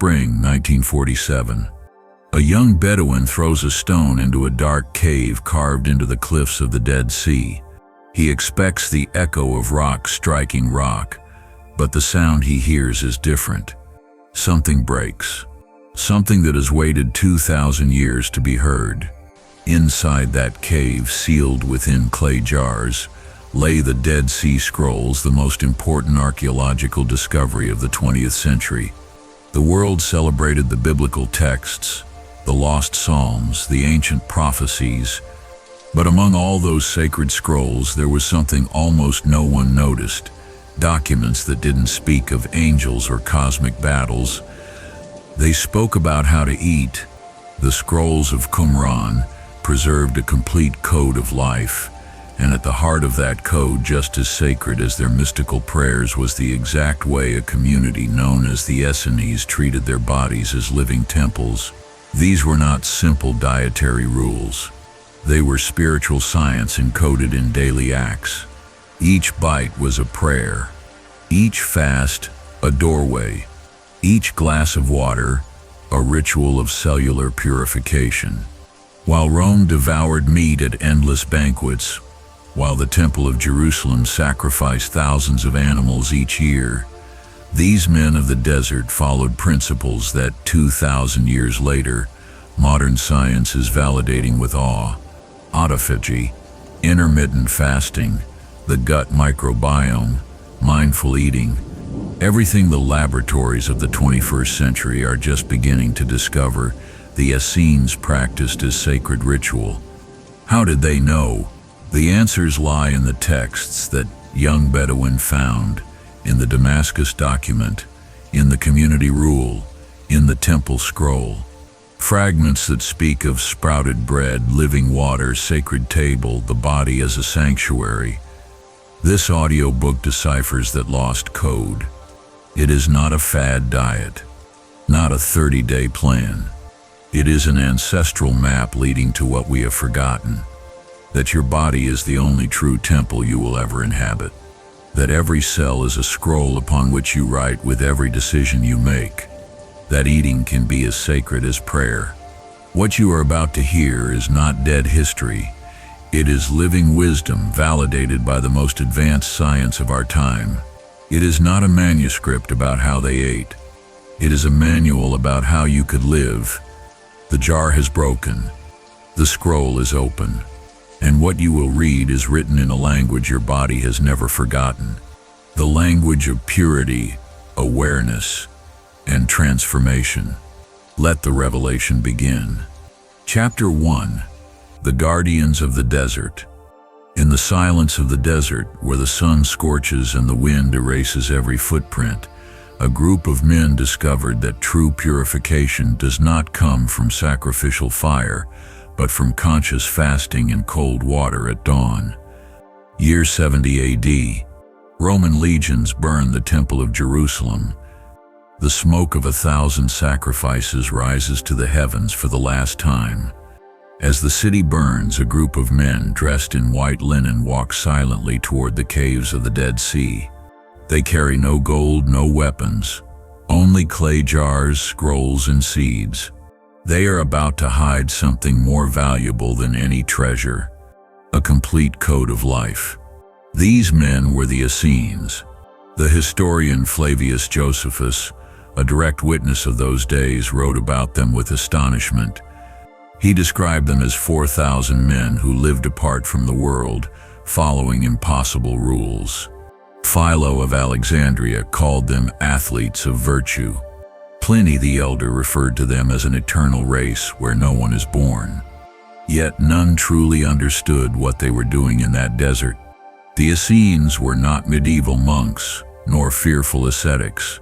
spring, 1947. A young Bedouin throws a stone into a dark cave carved into the cliffs of the Dead Sea. He expects the echo of rock striking rock, but the sound he hears is different. Something breaks. Something that has waited 2,000 years to be heard. Inside that cave, sealed within clay jars, lay the Dead Sea Scrolls, the most important archaeological discovery of the 20th century. The world celebrated the biblical texts, the lost Psalms, the ancient prophecies. But among all those sacred scrolls, there was something almost no one noticed. Documents that didn't speak of angels or cosmic battles. They spoke about how to eat. The scrolls of Qumran preserved a complete code of life, and at the heart of that code, just as sacred as their mystical prayers, was the exact way a community known as the Essenes treated their bodies as living temples. These were not simple dietary rules. They were spiritual science encoded in daily acts. Each bite was a prayer. Each fast, a doorway. Each glass of water, a ritual of cellular purification. While Rome devoured meat at endless banquets, while the Temple of Jerusalem sacrificed thousands of animals each year, these men of the desert followed principles that 2,000 years later, modern science is validating with awe. Autophagy, intermittent fasting, the gut microbiome, mindful eating, everything the laboratories of the 21st century are just beginning to discover, the Essenes practiced as sacred ritual. How did they know? The answers lie in the texts that young Bedouin found, in the Damascus document, in the community rule, in the temple scroll. Fragments that speak of sprouted bread, living water, sacred table, the body as a sanctuary. This audiobook deciphers that lost code. It is not a fad diet, not a 30-day plan. It is an ancestral map leading to what we have forgotten. That your body is the only true temple you will ever inhabit. That every cell is a scroll upon which you write with every decision you make. That eating can be as sacred as prayer. What you are about to hear is not dead history. It is living wisdom validated by the most advanced science of our time. It is not a manuscript about how they ate. It is a manual about how you could live. The jar has broken. The scroll is open. And what you will read is written in a language your body has never forgotten. The language of purity, awareness, and transformation. Let the revelation begin. Chapter 1. The Guardians of the Desert. In the silence of the desert, where the sun scorches and the wind erases every footprint, a group of men discovered that true purification does not come from sacrificial fire, but from conscious fasting in cold water at dawn. Year 70 AD. Roman legions burned the Temple of Jerusalem. The smoke of 1,000 sacrifices rises to the heavens for the last time. As the city burns, a group of men dressed in white linen walk silently toward the caves of the Dead Sea. They carry no gold, no weapons, only clay jars, scrolls, and seeds. They are about to hide something more valuable than any treasure, a complete code of life. These men were the Essenes. The historian Flavius Josephus, a direct witness of those days, wrote about them with astonishment. He described them as 4,000 men who lived apart from the world, following impossible rules. Philo of Alexandria called them athletes of virtue. Pliny the Elder referred to them as an eternal race where no one is born. Yet none truly understood what they were doing in that desert. The Essenes were not medieval monks, nor fearful ascetics.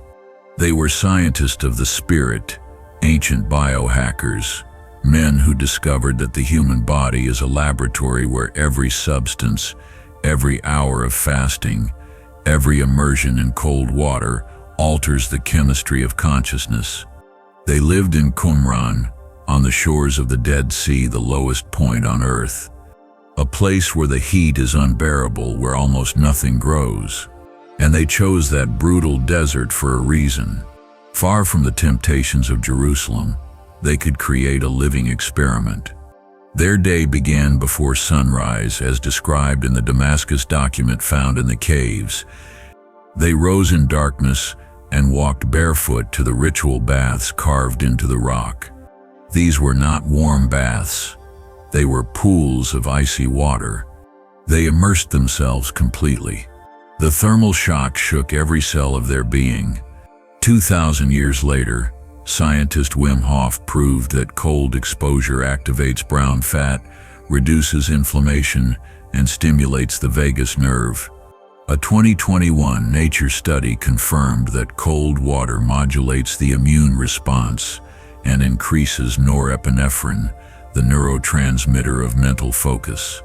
They were scientists of the spirit, ancient biohackers, men who discovered that the human body is a laboratory where every substance, every hour of fasting, every immersion in cold water alters the chemistry of consciousness. They lived in Qumran, on the shores of the Dead Sea, the lowest point on earth, a place where the heat is unbearable, where almost nothing grows. And they chose that brutal desert for a reason. Far from the temptations of Jerusalem, they could create a living experiment. Their day began before sunrise, as described in the Damascus document found in the caves. They rose in darkness and walked barefoot to the ritual baths carved into the rock. These were not warm baths. They were pools of icy water. They immersed themselves completely. The thermal shock shook every cell of their being. 2,000 years later, scientist Wim Hof proved that cold exposure activates brown fat, reduces inflammation, and stimulates the vagus nerve. A 2021 Nature study confirmed that cold water modulates the immune response and increases norepinephrine, the neurotransmitter of mental focus.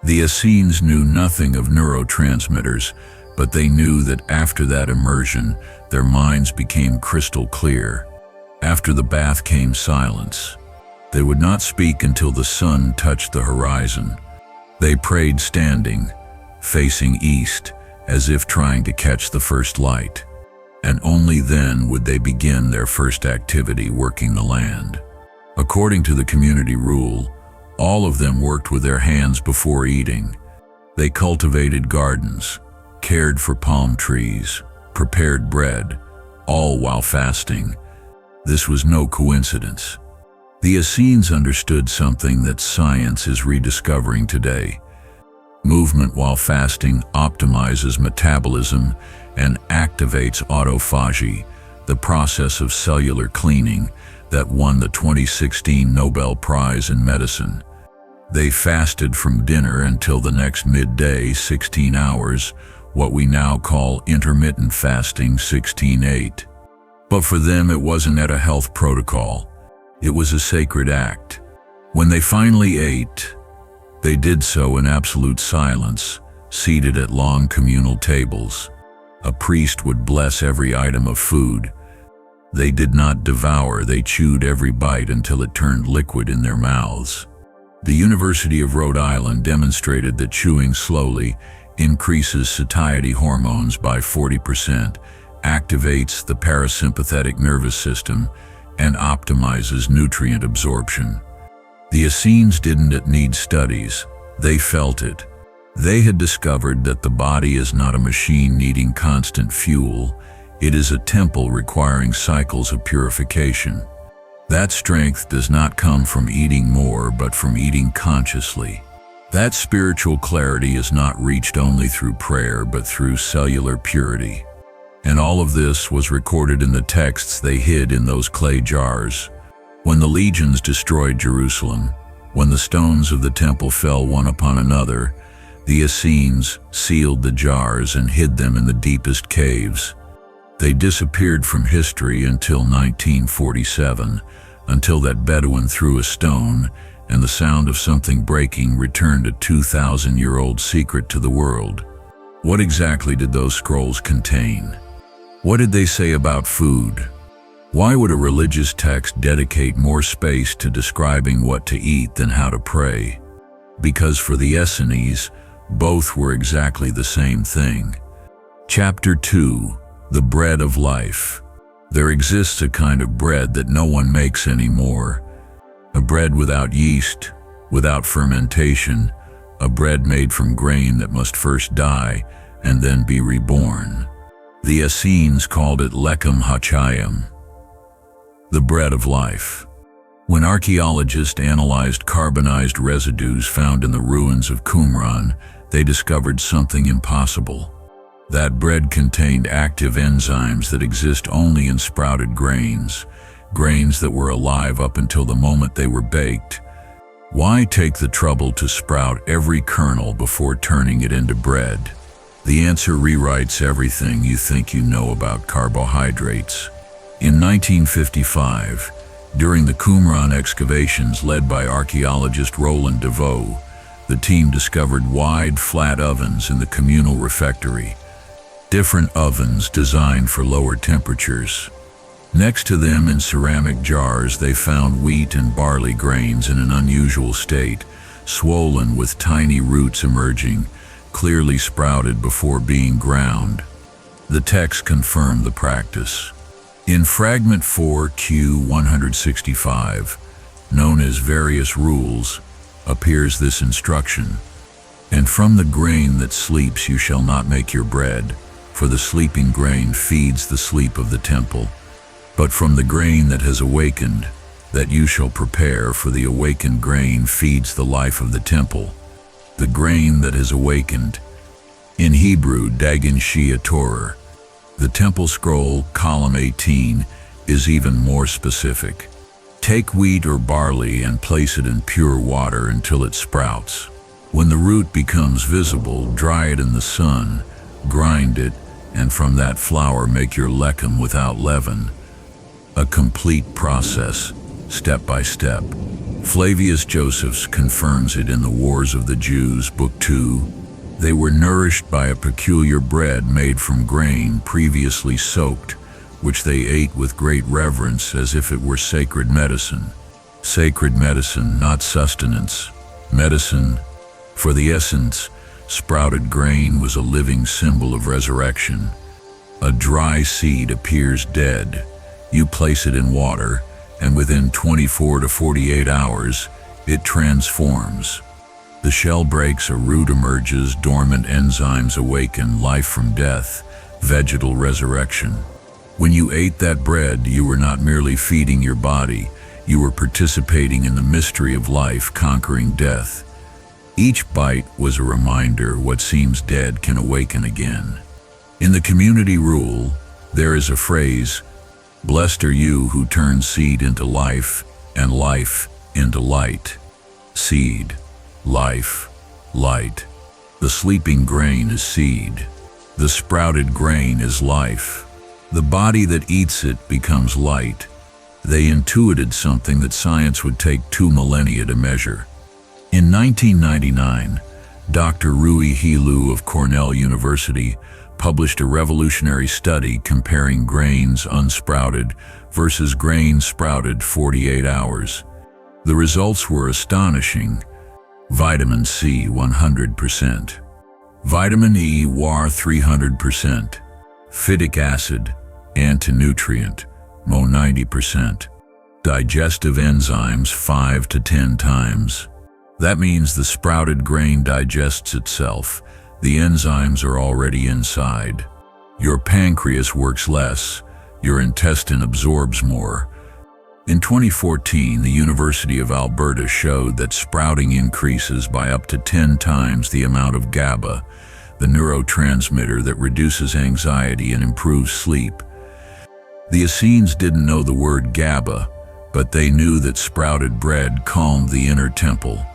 The Essenes knew nothing of neurotransmitters, but they knew that after that immersion, their minds became crystal clear. After the bath came silence. They would not speak until the sun touched the horizon. They prayed standing, facing east, as if trying to catch the first light. And only then would they begin their first activity, working the land. According to the community rule, all of them worked with their hands before eating. They cultivated gardens, cared for palm trees, prepared bread, all while fasting. This was no coincidence. The Essenes understood something that science is rediscovering today. Movement while fasting optimizes metabolism and activates autophagy, the process of cellular cleaning that won the 2016 Nobel Prize in Medicine. They fasted from dinner until the next midday, 16 hours, what we now call intermittent fasting, 16/8. But for them, it wasn't a health protocol. It was a sacred act. When they finally ate, they did so in absolute silence, seated at long communal tables. A priest would bless every item of food. They did not devour, they chewed every bite until it turned liquid in their mouths. The University of Rhode Island demonstrated that chewing slowly increases satiety hormones by 40%, activates the parasympathetic nervous system, and optimizes nutrient absorption. The Essenes didn't need studies, they felt it. They had discovered that the body is not a machine needing constant fuel, it is a temple requiring cycles of purification. That strength does not come from eating more, but from eating consciously. That spiritual clarity is not reached only through prayer, but through cellular purity. And all of this was recorded in the texts they hid in those clay jars. When the legions destroyed Jerusalem, when the stones of the temple fell one upon another, the Essenes sealed the jars and hid them in the deepest caves. They disappeared from history until 1947, until that Bedouin threw a stone and the sound of something breaking returned a 2,000-year-old secret to the world. What exactly did those scrolls contain? What did they say about food? Why would a religious text dedicate more space to describing what to eat than how to pray? Because for the Essenes, both were exactly the same thing. Chapter 2. The Bread of Life. There exists a kind of bread that no one makes anymore. A bread without yeast, without fermentation, a bread made from grain that must first die and then be reborn. The Essenes called it lechem hachayim, the bread of life. When archaeologists analyzed carbonized residues found in the ruins of Qumran, they discovered something impossible. That bread contained active enzymes that exist only in sprouted grains, grains that were alive up until the moment they were baked. Why take the trouble to sprout every kernel before turning it into bread? The answer rewrites everything you think you know about carbohydrates. In 1955, during the Qumran excavations led by archaeologist Roland DeVoe, the team discovered wide, flat ovens in the communal refectory. Different ovens designed for lower temperatures. Next to them in ceramic jars, they found wheat and barley grains in an unusual state, swollen with tiny roots emerging, clearly sprouted before being ground. The text confirmed the practice. In Fragment 4Q165, known as Various Rules, appears this instruction: "And from the grain that sleeps you shall not make your bread, for the sleeping grain feeds the sleep of the temple. But from the grain that has awakened, that you shall prepare, for the awakened grain feeds the life of the temple." The grain that has awakened. In Hebrew, Dagan Shia Torah. The Temple Scroll, column 18, is even more specific. "Take wheat or barley and place it in pure water until it sprouts. When the root becomes visible, dry it in the sun, grind it, and from that flour make your lechem without leaven." A complete process, step by step. Flavius Josephus confirms it in the Wars of the Jews, Book 2. They were nourished by a peculiar bread made from grain previously soaked, which they ate with great reverence as if it were sacred medicine. Sacred medicine, not sustenance. Medicine. For the Essenes, sprouted grain was a living symbol of resurrection. A dry seed appears dead. You place it in water, and within 24 to 48 hours, it transforms. The shell breaks, a root emerges, dormant enzymes awaken, life from death, vegetal resurrection. When you ate that bread, you were not merely feeding your body, you were participating in the mystery of life, conquering death. Each bite was a reminder what seems dead can awaken again. In the community rule, there is a phrase, "Blessed are you who turn seed into life, and life into light." Seed, life, light. The sleeping grain is seed. The sprouted grain is life. The body that eats it becomes light. They intuited something that science would take 2 millennia to measure. In 1999, Dr. Rui Hilu of Cornell University published a revolutionary study comparing grains unsprouted versus grains sprouted 48 hours. The results were astonishing. Vitamin C 100%, vitamin E WAR 300%, phytic acid, antinutrient, Mo 90%, digestive enzymes 5 to 10 times. That means the sprouted grain digests itself. The enzymes are already inside. Your pancreas works less, your intestine absorbs more. In 2014, the University of Alberta showed that sprouting increases by up to 10 times the amount of GABA, the neurotransmitter that reduces anxiety and improves sleep. The Essenes didn't know the word GABA, but they knew that sprouted bread calmed the inner temple.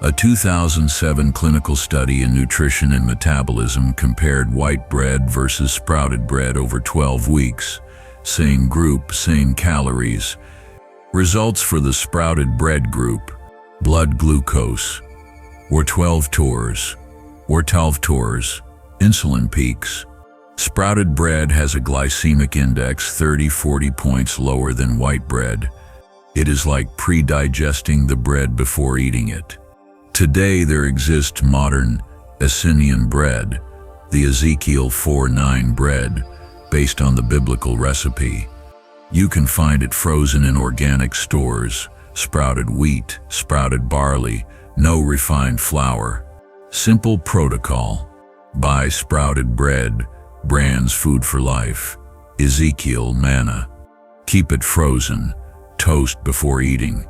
A 2007 clinical study in nutrition and metabolism compared white bread versus sprouted bread over 12 weeks. Same group, same calories. Results for the sprouted bread group: blood glucose, or 12 tours, insulin peaks. Sprouted bread has a glycemic index 30-40 points lower than white bread. It is like pre-digesting the bread before eating it. Today there exists modern Essenes bread, the Ezekiel 4:9 bread, based on the biblical recipe. You can find it frozen in organic stores, sprouted wheat, sprouted barley, no refined flour. Simple protocol. Buy sprouted bread, brands Food for Life, Ezekiel manna. Keep it frozen, toast before eating.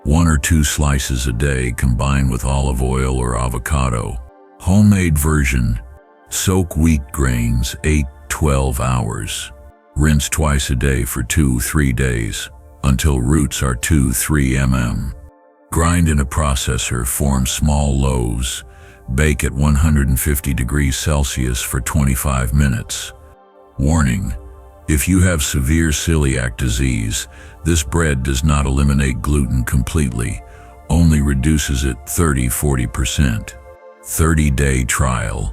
1 or 2 slices a day, combine with olive oil or avocado. Homemade version. Soak wheat grains 8-12 hours. Rinse twice a day for 2-3 days, until roots are 2-3 mm. Grind in a processor, form small loaves. Bake at 150 degrees Celsius for 25 minutes. Warning: if you have severe celiac disease, this bread does not eliminate gluten completely, only reduces it 30-40%. 30-day trial.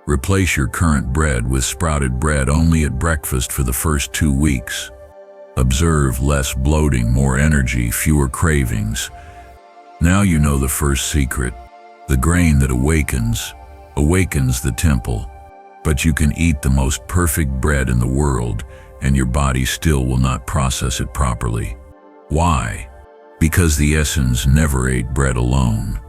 Replace your current bread with sprouted bread only at breakfast for the first 2 weeks. Observe less bloating, more energy, fewer cravings. Now you know the first secret. The grain that awakens the temple. But you can eat the most perfect bread in the world, and your body still will not process it properly. Why? Because the Essenes never ate bread alone.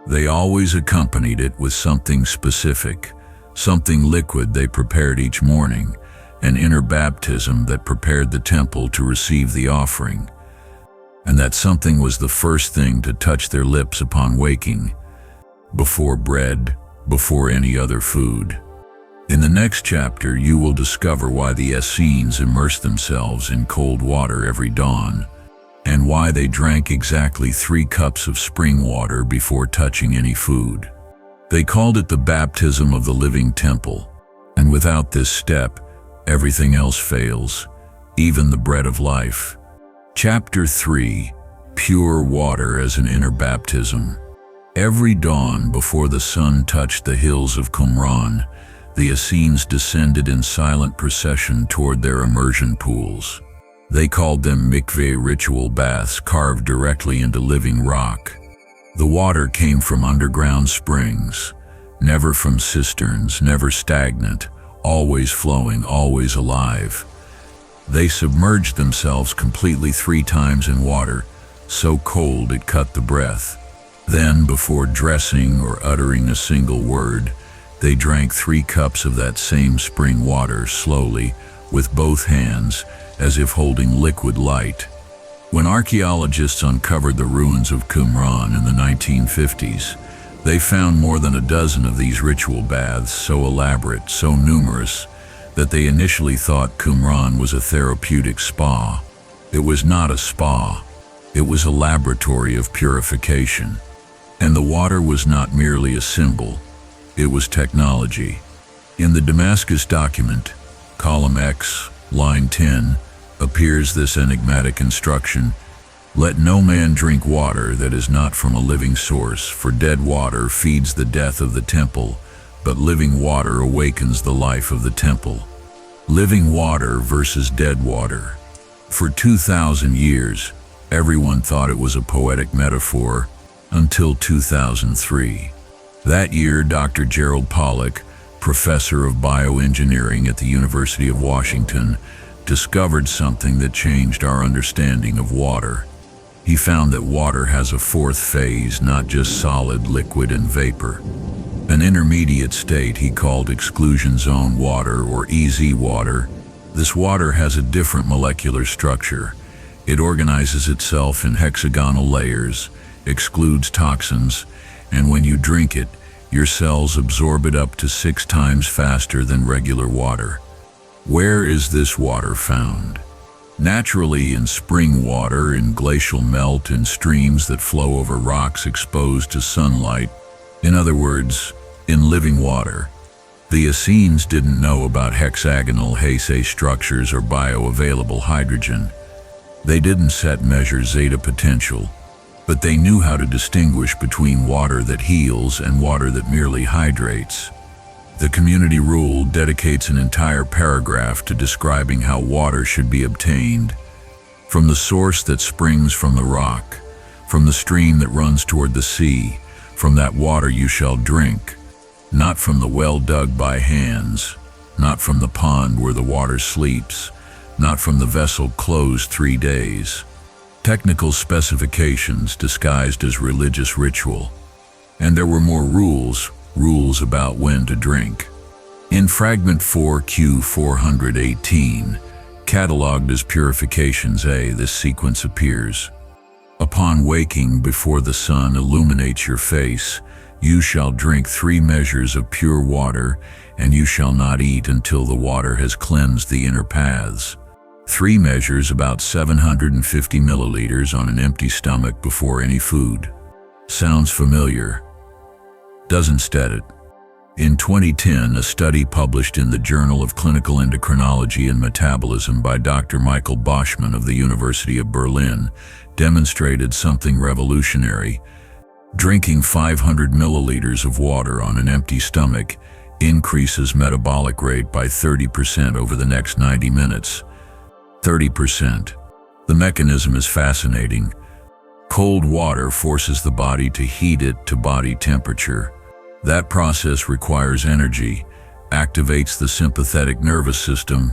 They always accompanied it with something specific, something liquid they prepared each morning, an inner baptism that prepared the temple to receive the offering. And that something was the first thing to touch their lips upon waking, before bread, before any other food. In the next chapter, you will discover why the Essenes immersed themselves in cold water every dawn, and why they drank exactly 3 cups of spring water before touching any food. They called it the baptism of the living temple, and without this step, everything else fails, even the bread of life. Chapter 3: Pure Water as an Inner Baptism. Every dawn before the sun touched the hills of Qumran, the Essenes descended in silent procession toward their immersion pools. They called them mikveh, ritual baths carved directly into living rock. The water came from underground springs, never from cisterns, never stagnant, always flowing, always alive. They submerged themselves completely 3 times in water, so cold it cut the breath. Then, before dressing or uttering a single word, they drank 3 cups of that same spring water slowly, with both hands, as if holding liquid light. When archaeologists uncovered the ruins of Qumran in the 1950s, they found more than a dozen of these ritual baths, so elaborate, so numerous, that they initially thought Qumran was a therapeutic spa. It was not a spa. It was a laboratory of purification. And the water was not merely a symbol. It was technology. In the Damascus document, column X, line 10, appears this enigmatic instruction: "Let no man drink water that is not from a living source, for dead water feeds the death of the temple, but living water awakens the life of the temple." Living water versus dead water. For 2,000 years, everyone thought it was a poetic metaphor, until 2003. That year, Dr. Gerald Pollack, professor of bioengineering at the University of Washington, discovered something that changed our understanding of water. He found that water has a 4th phase, not just solid, liquid, and vapor. An intermediate state he called exclusion zone water, or EZ water. This water has a different molecular structure. It organizes itself in hexagonal layers, excludes toxins, and when you drink it, your cells absorb it up to 6 times faster than regular water. Where is this water found? Naturally in spring water, in glacial melt, in streams that flow over rocks exposed to sunlight. In other words, in living water. The Essenes didn't know about hexagonal Hase structures or bioavailable hydrogen. They didn't set measure zeta potential, but they knew how to distinguish between water that heals and water that merely hydrates. The community rule dedicates an entire paragraph to describing how water should be obtained. From the source that springs from the rock, from the stream that runs toward the sea, from that water you shall drink, not from the well dug by hands, not from the pond where the water sleeps, not from the vessel closed 3 days. Technical specifications disguised as religious ritual. And there were more rules about when to drink. In fragment 4Q418, cataloged as Purifications A, this sequence appears. Upon waking, before the sun illuminates your face, you shall drink 3 measures of pure water, and you shall not eat until the water has cleansed the inner paths. 3 measures, about 750 milliliters on an empty stomach before any food. Sounds familiar? Doesn't it? In 2010, a study published in the Journal of Clinical Endocrinology and Metabolism by Dr. Michael Boschman of the University of Berlin demonstrated something revolutionary. Drinking 500 milliliters of water on an empty stomach increases metabolic rate by 30% over the next 90 minutes. 30%. The mechanism is fascinating. Cold water forces the body to heat it to body temperature. That process requires energy, activates the sympathetic nervous system,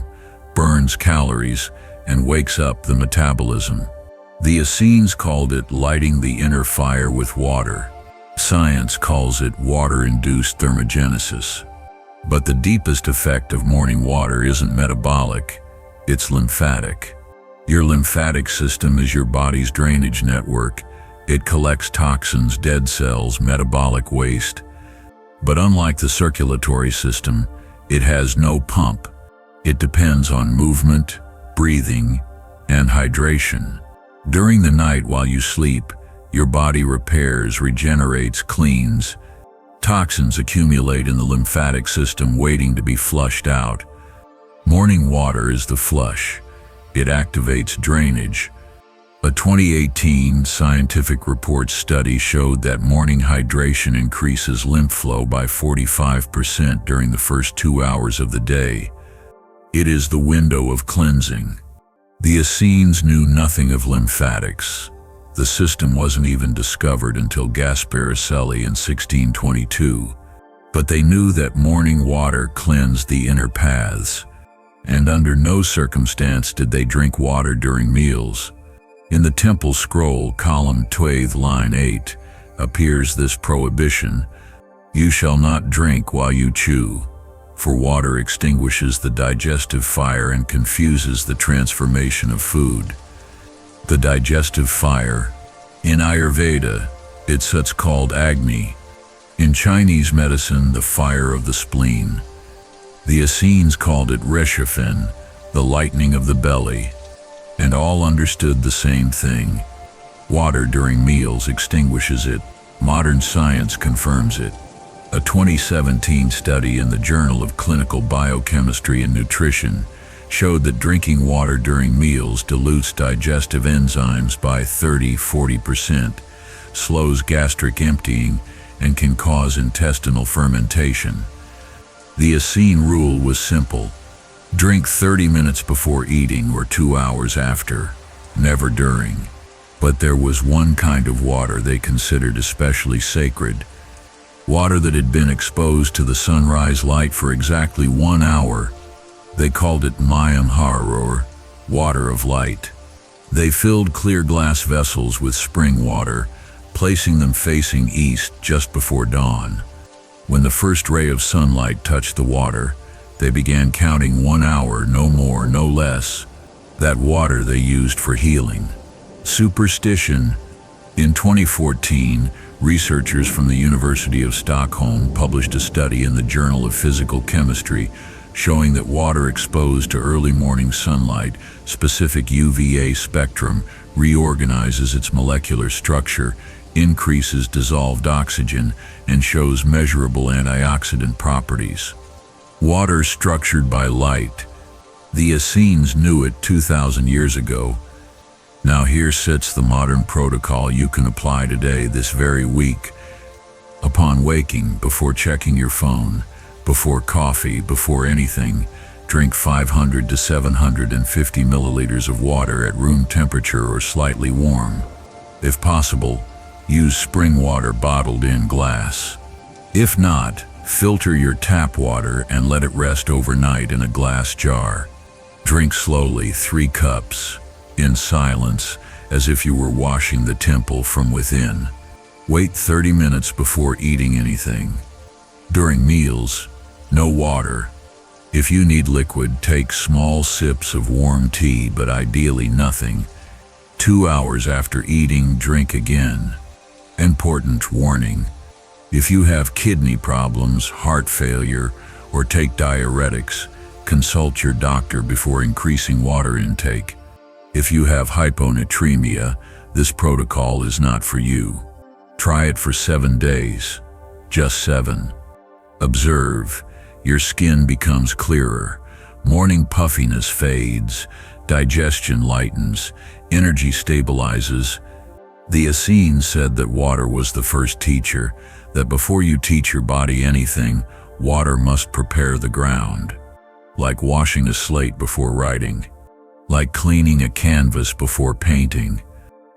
burns calories, and wakes up the metabolism. The Essenes called it lighting the inner fire with water. Science calls it water-induced thermogenesis. But the deepest effect of morning water isn't metabolic, it's lymphatic. Your lymphatic system is your body's drainage network. It collects toxins, dead cells, metabolic waste. But unlike the circulatory system, it has no pump. It depends on movement, breathing, and hydration. During the night while you sleep, your body repairs, regenerates, cleans. Toxins accumulate in the lymphatic system waiting to be flushed out. Morning water is the flush. It activates drainage. A 2018 scientific report study showed that morning hydration increases lymph flow by 45% during the first 2 hours of the day. It is the window of cleansing. The Essenes knew nothing of lymphatics. The system wasn't even discovered until Gasparicelli in 1622. But they knew that morning water cleansed the inner paths. And under no circumstance did they drink water during meals. In the Temple Scroll, column 12, line 8, appears this prohibition: "You shall not drink while you chew, for water extinguishes the digestive fire and confuses the transformation of food." The digestive fire. In Ayurveda, it's what's called Agni. In Chinese medicine, the fire of the spleen. The Essenes called it reshifen, the lightning of the belly. And all understood the same thing. Water during meals extinguishes it. Modern science confirms it. A 2017 study in the Journal of Clinical Biochemistry and Nutrition showed that drinking water during meals dilutes digestive enzymes by 30–40%, slows gastric emptying, and can cause intestinal fermentation. The Essene rule was simple: drink 30 minutes before eating or 2 hours after, never during. But there was one kind of water they considered especially sacred. Water that had been exposed to the sunrise light for exactly 1 hour. They called it Mayam Har, or water of light. They filled clear glass vessels with spring water, placing them facing east just before dawn. When the first ray of sunlight touched the water, they began counting 1 hour, no more, no less. That water they used for healing. Superstition. In 2014, researchers from the University of Stockholm published a study in the Journal of Physical Chemistry showing that water exposed to early morning sunlight, specific UVA spectrum, reorganizes its molecular structure, increases dissolved oxygen, and shows measurable antioxidant properties. Water structured by light. The Essenes knew it 2,000 years ago. Now here sits the modern protocol you can apply today, this very week. Upon waking, before checking your phone, before coffee, before anything, drink 500 to 750 milliliters of water at room temperature or slightly warm. If possible, use spring water bottled in glass. If not, filter your tap water and let it rest overnight in a glass jar. Drink slowly, 3 cups, in silence, as if you were washing the temple from within. Wait 30 minutes before eating anything. During meals, no water. If you need liquid, take small sips of warm tea, but ideally nothing. 2 hours after eating, drink again. Important warning: if you have kidney problems, heart failure, or take diuretics, consult your doctor before increasing water intake. If you have hyponatremia, this protocol is not for you. Try it for 7 days. Just 7. Observe. Your skin becomes clearer. Morning puffiness fades. Digestion lightens. Energy stabilizes. The Essenes said that water was the first teacher, that before you teach your body anything, water must prepare the ground. Like washing a slate before writing. Like cleaning a canvas before painting.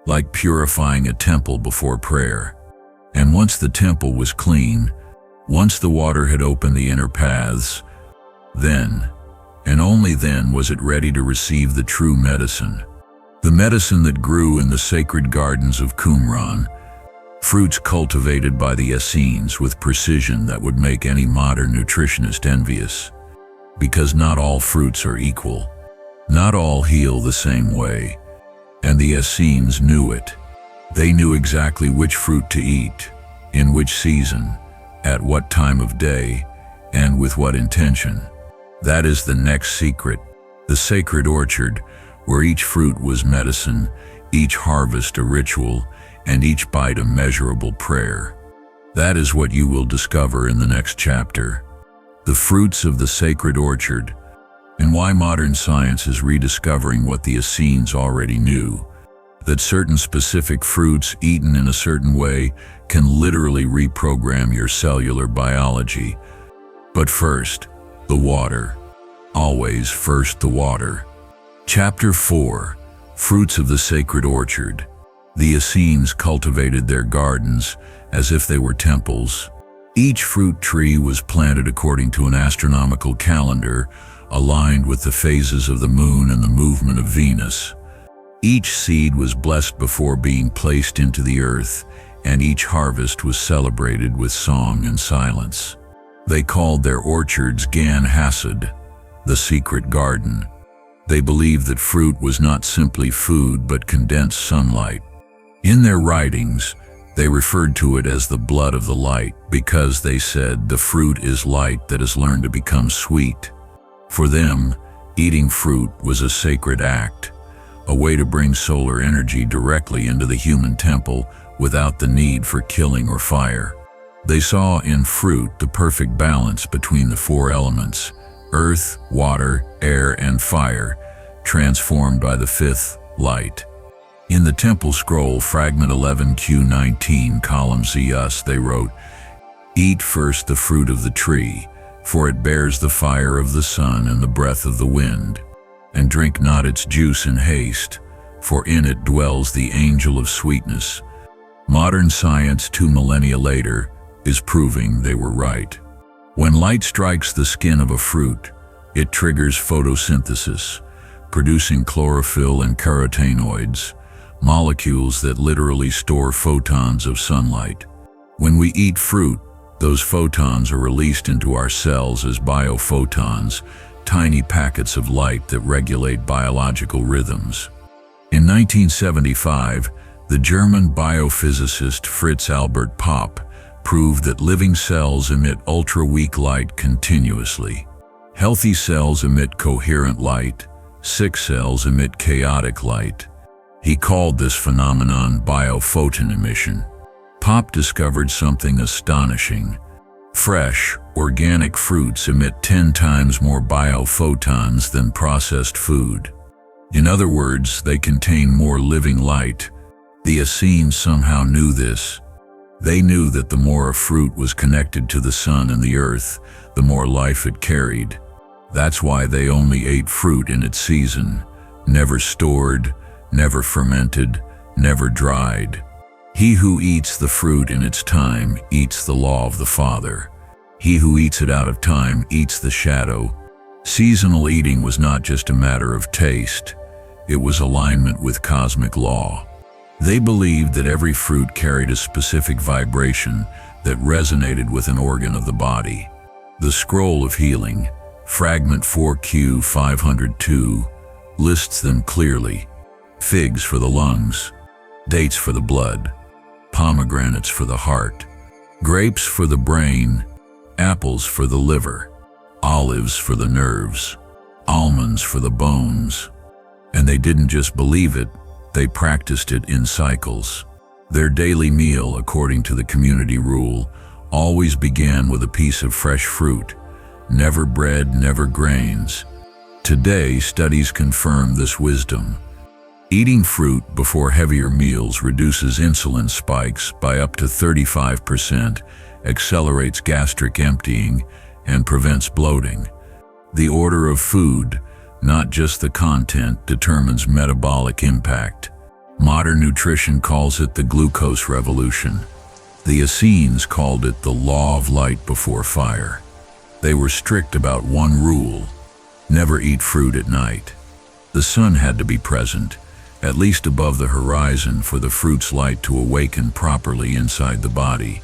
Like purifying a temple before prayer. And once the temple was clean, once the water had opened the inner paths, then and only then was it ready to receive the true medicine. The medicine that grew in the sacred gardens of Qumran, fruits cultivated by the Essenes with precision that would make any modern nutritionist envious. Because not all fruits are equal. Not all heal the same way. And the Essenes knew it. They knew exactly which fruit to eat, in which season, at what time of day, and with what intention. That is the next secret, the sacred orchard, where each fruit was medicine, each harvest a ritual, and each bite a measurable prayer. That is what you will discover in the next chapter. The fruits of the sacred orchard, and why modern science is rediscovering what the Essenes already knew, that certain specific fruits eaten in a certain way can literally reprogram your cellular biology. But first, the water. Always first the water. Chapter 4. Fruits of the Sacred Orchard. The Essenes cultivated their gardens as if they were temples. Each fruit tree was planted according to an astronomical calendar, aligned with the phases of the moon and the movement of Venus. Each seed was blessed before being placed into the earth, and each harvest was celebrated with song and silence. They called their orchards Gan Hasad, the secret garden. They believed that fruit was not simply food but condensed sunlight. In their writings, they referred to it as the blood of the light because they said the fruit is light that has learned to become sweet. For them, eating fruit was a sacred act, a way to bring solar energy directly into the human temple without the need for killing or fire. They saw in fruit the perfect balance between the four elements, earth, water, air, and fire, transformed by the fifth, light. In the temple scroll, fragment 11Q19, column ZS, they wrote, "Eat first the fruit of the tree, for it bears the fire of the sun and the breath of the wind. And drink not its juice in haste, for in it dwells the angel of sweetness." Modern science 2 millennia later is proving they were right. When light strikes the skin of a fruit, it triggers photosynthesis, producing chlorophyll and carotenoids, molecules that literally store photons of sunlight. When we eat fruit, those photons are released into our cells as biophotons, tiny packets of light that regulate biological rhythms. In 1975, the German biophysicist Fritz Albert Popp proved that living cells emit ultra-weak light continuously. Healthy cells emit coherent light, sick cells emit chaotic light. He called this phenomenon biophoton emission. Popp discovered something astonishing. Fresh, organic fruits emit 10 times more biophotons than processed food. In other words, they contain more living light. The Essenes somehow knew this. They knew that the more a fruit was connected to the sun and the earth, the more life it carried. That's why they only ate fruit in its season, never stored, never fermented, never dried. He who eats the fruit in its time eats the law of the Father. He who eats it out of time eats the shadow. Seasonal eating was not just a matter of taste, it was alignment with cosmic law. They believed that every fruit carried a specific vibration that resonated with an organ of the body. The Scroll of Healing, fragment 4Q502, lists them clearly. Figs for the lungs, dates for the blood, pomegranates for the heart, grapes for the brain, apples for the liver, olives for the nerves, almonds for the bones. And they didn't just believe it, they practiced it in cycles. Their daily meal, according to the community rule, always began with a piece of fresh fruit. Never bread, never grains. Today, studies confirm this wisdom. Eating fruit before heavier meals reduces insulin spikes by up to 35%, accelerates gastric emptying, and prevents bloating. The order of food, not just the content, determines metabolic impact. Modern nutrition calls it the glucose revolution. The Essenes called it the law of light before fire. They were strict about one rule: Never eat fruit at night. The sun had to be present, at least above the horizon, for the fruit's light to awaken properly inside the body.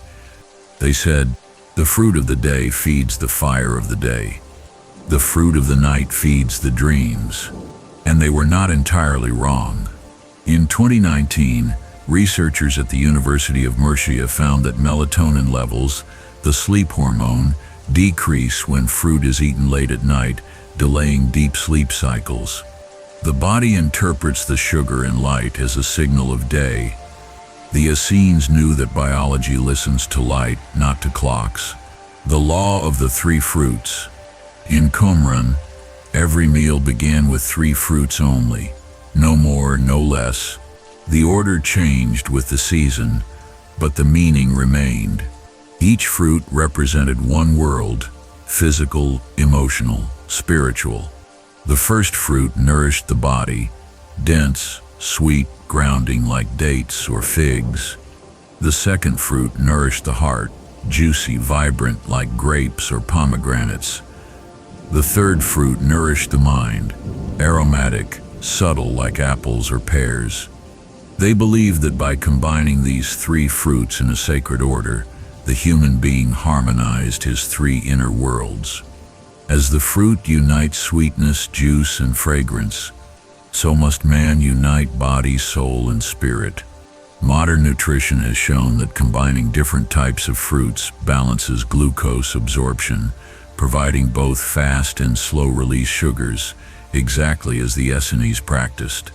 They said, the fruit of the day feeds the fire of the day. The fruit of the night feeds the dreams. And they were not entirely wrong. In 2019, researchers at the University of Murcia found that melatonin levels, the sleep hormone, decrease when fruit is eaten late at night, delaying deep sleep cycles. The body interprets the sugar and light as a signal of day. The Essenes knew that biology listens to light, not to clocks. The law of the three fruits. In Qumran, every meal began with 3 fruits only, no more, no less. The order changed with the season, but the meaning remained. Each fruit represented one world: physical, emotional, spiritual. The first fruit nourished the body, dense, sweet, grounding like dates or figs. The second fruit nourished the heart, juicy, vibrant like grapes or pomegranates. The third fruit nourished the mind, aromatic, subtle like apples or pears. They believed that by combining these 3 fruits in a sacred order, the human being harmonized his 3 inner worlds. As the fruit unites sweetness, juice, and fragrance, so must man unite body, soul, and spirit. Modern nutrition has shown that combining different types of fruits balances glucose absorption, providing both fast and slow-release sugars, exactly as the Essenes practiced.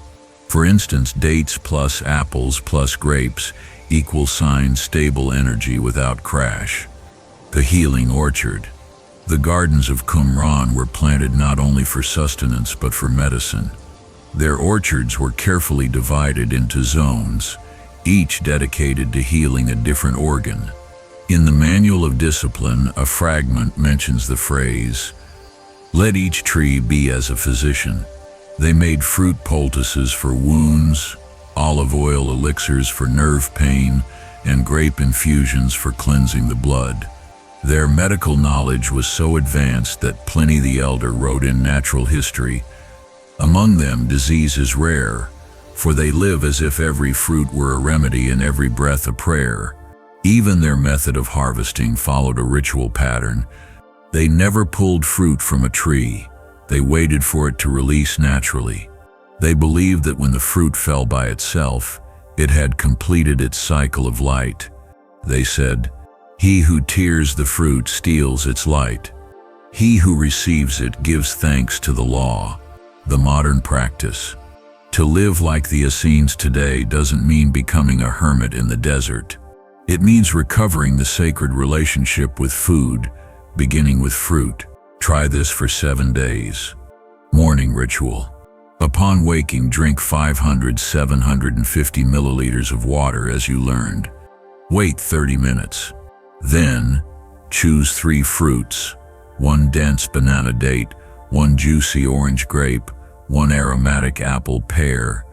For instance, dates plus apples plus grapes equals stable energy without crash. The healing orchard. The gardens of Qumran were planted not only for sustenance but for medicine. Their orchards were carefully divided into zones, each dedicated to healing a different organ. In the Manual of Discipline, a fragment mentions the phrase, "Let each tree be as a physician." They made fruit poultices for wounds, olive oil elixirs for nerve pain, and grape infusions for cleansing the blood. Their medical knowledge was so advanced that Pliny the Elder wrote in Natural History, "Among them disease is rare, for they live as if every fruit were a remedy and every breath a prayer." Even their method of harvesting followed a ritual pattern. They never pulled fruit from a tree. They waited for it to release naturally. They believed that when the fruit fell by itself, it had completed its cycle of light. They said, "He who tears the fruit steals its light. He who receives it gives thanks to the law." The modern practice. To live like the Essenes today doesn't mean becoming a hermit in the desert. It means recovering the sacred relationship with food, beginning with fruit. Try this for 7 days. Morning ritual. Upon waking, drink 750 milliliters of water as you learned. Wait 30 minutes. Then, choose 3 fruits, 1 dense banana date, 1 juicy orange grape, 1 aromatic apple pear.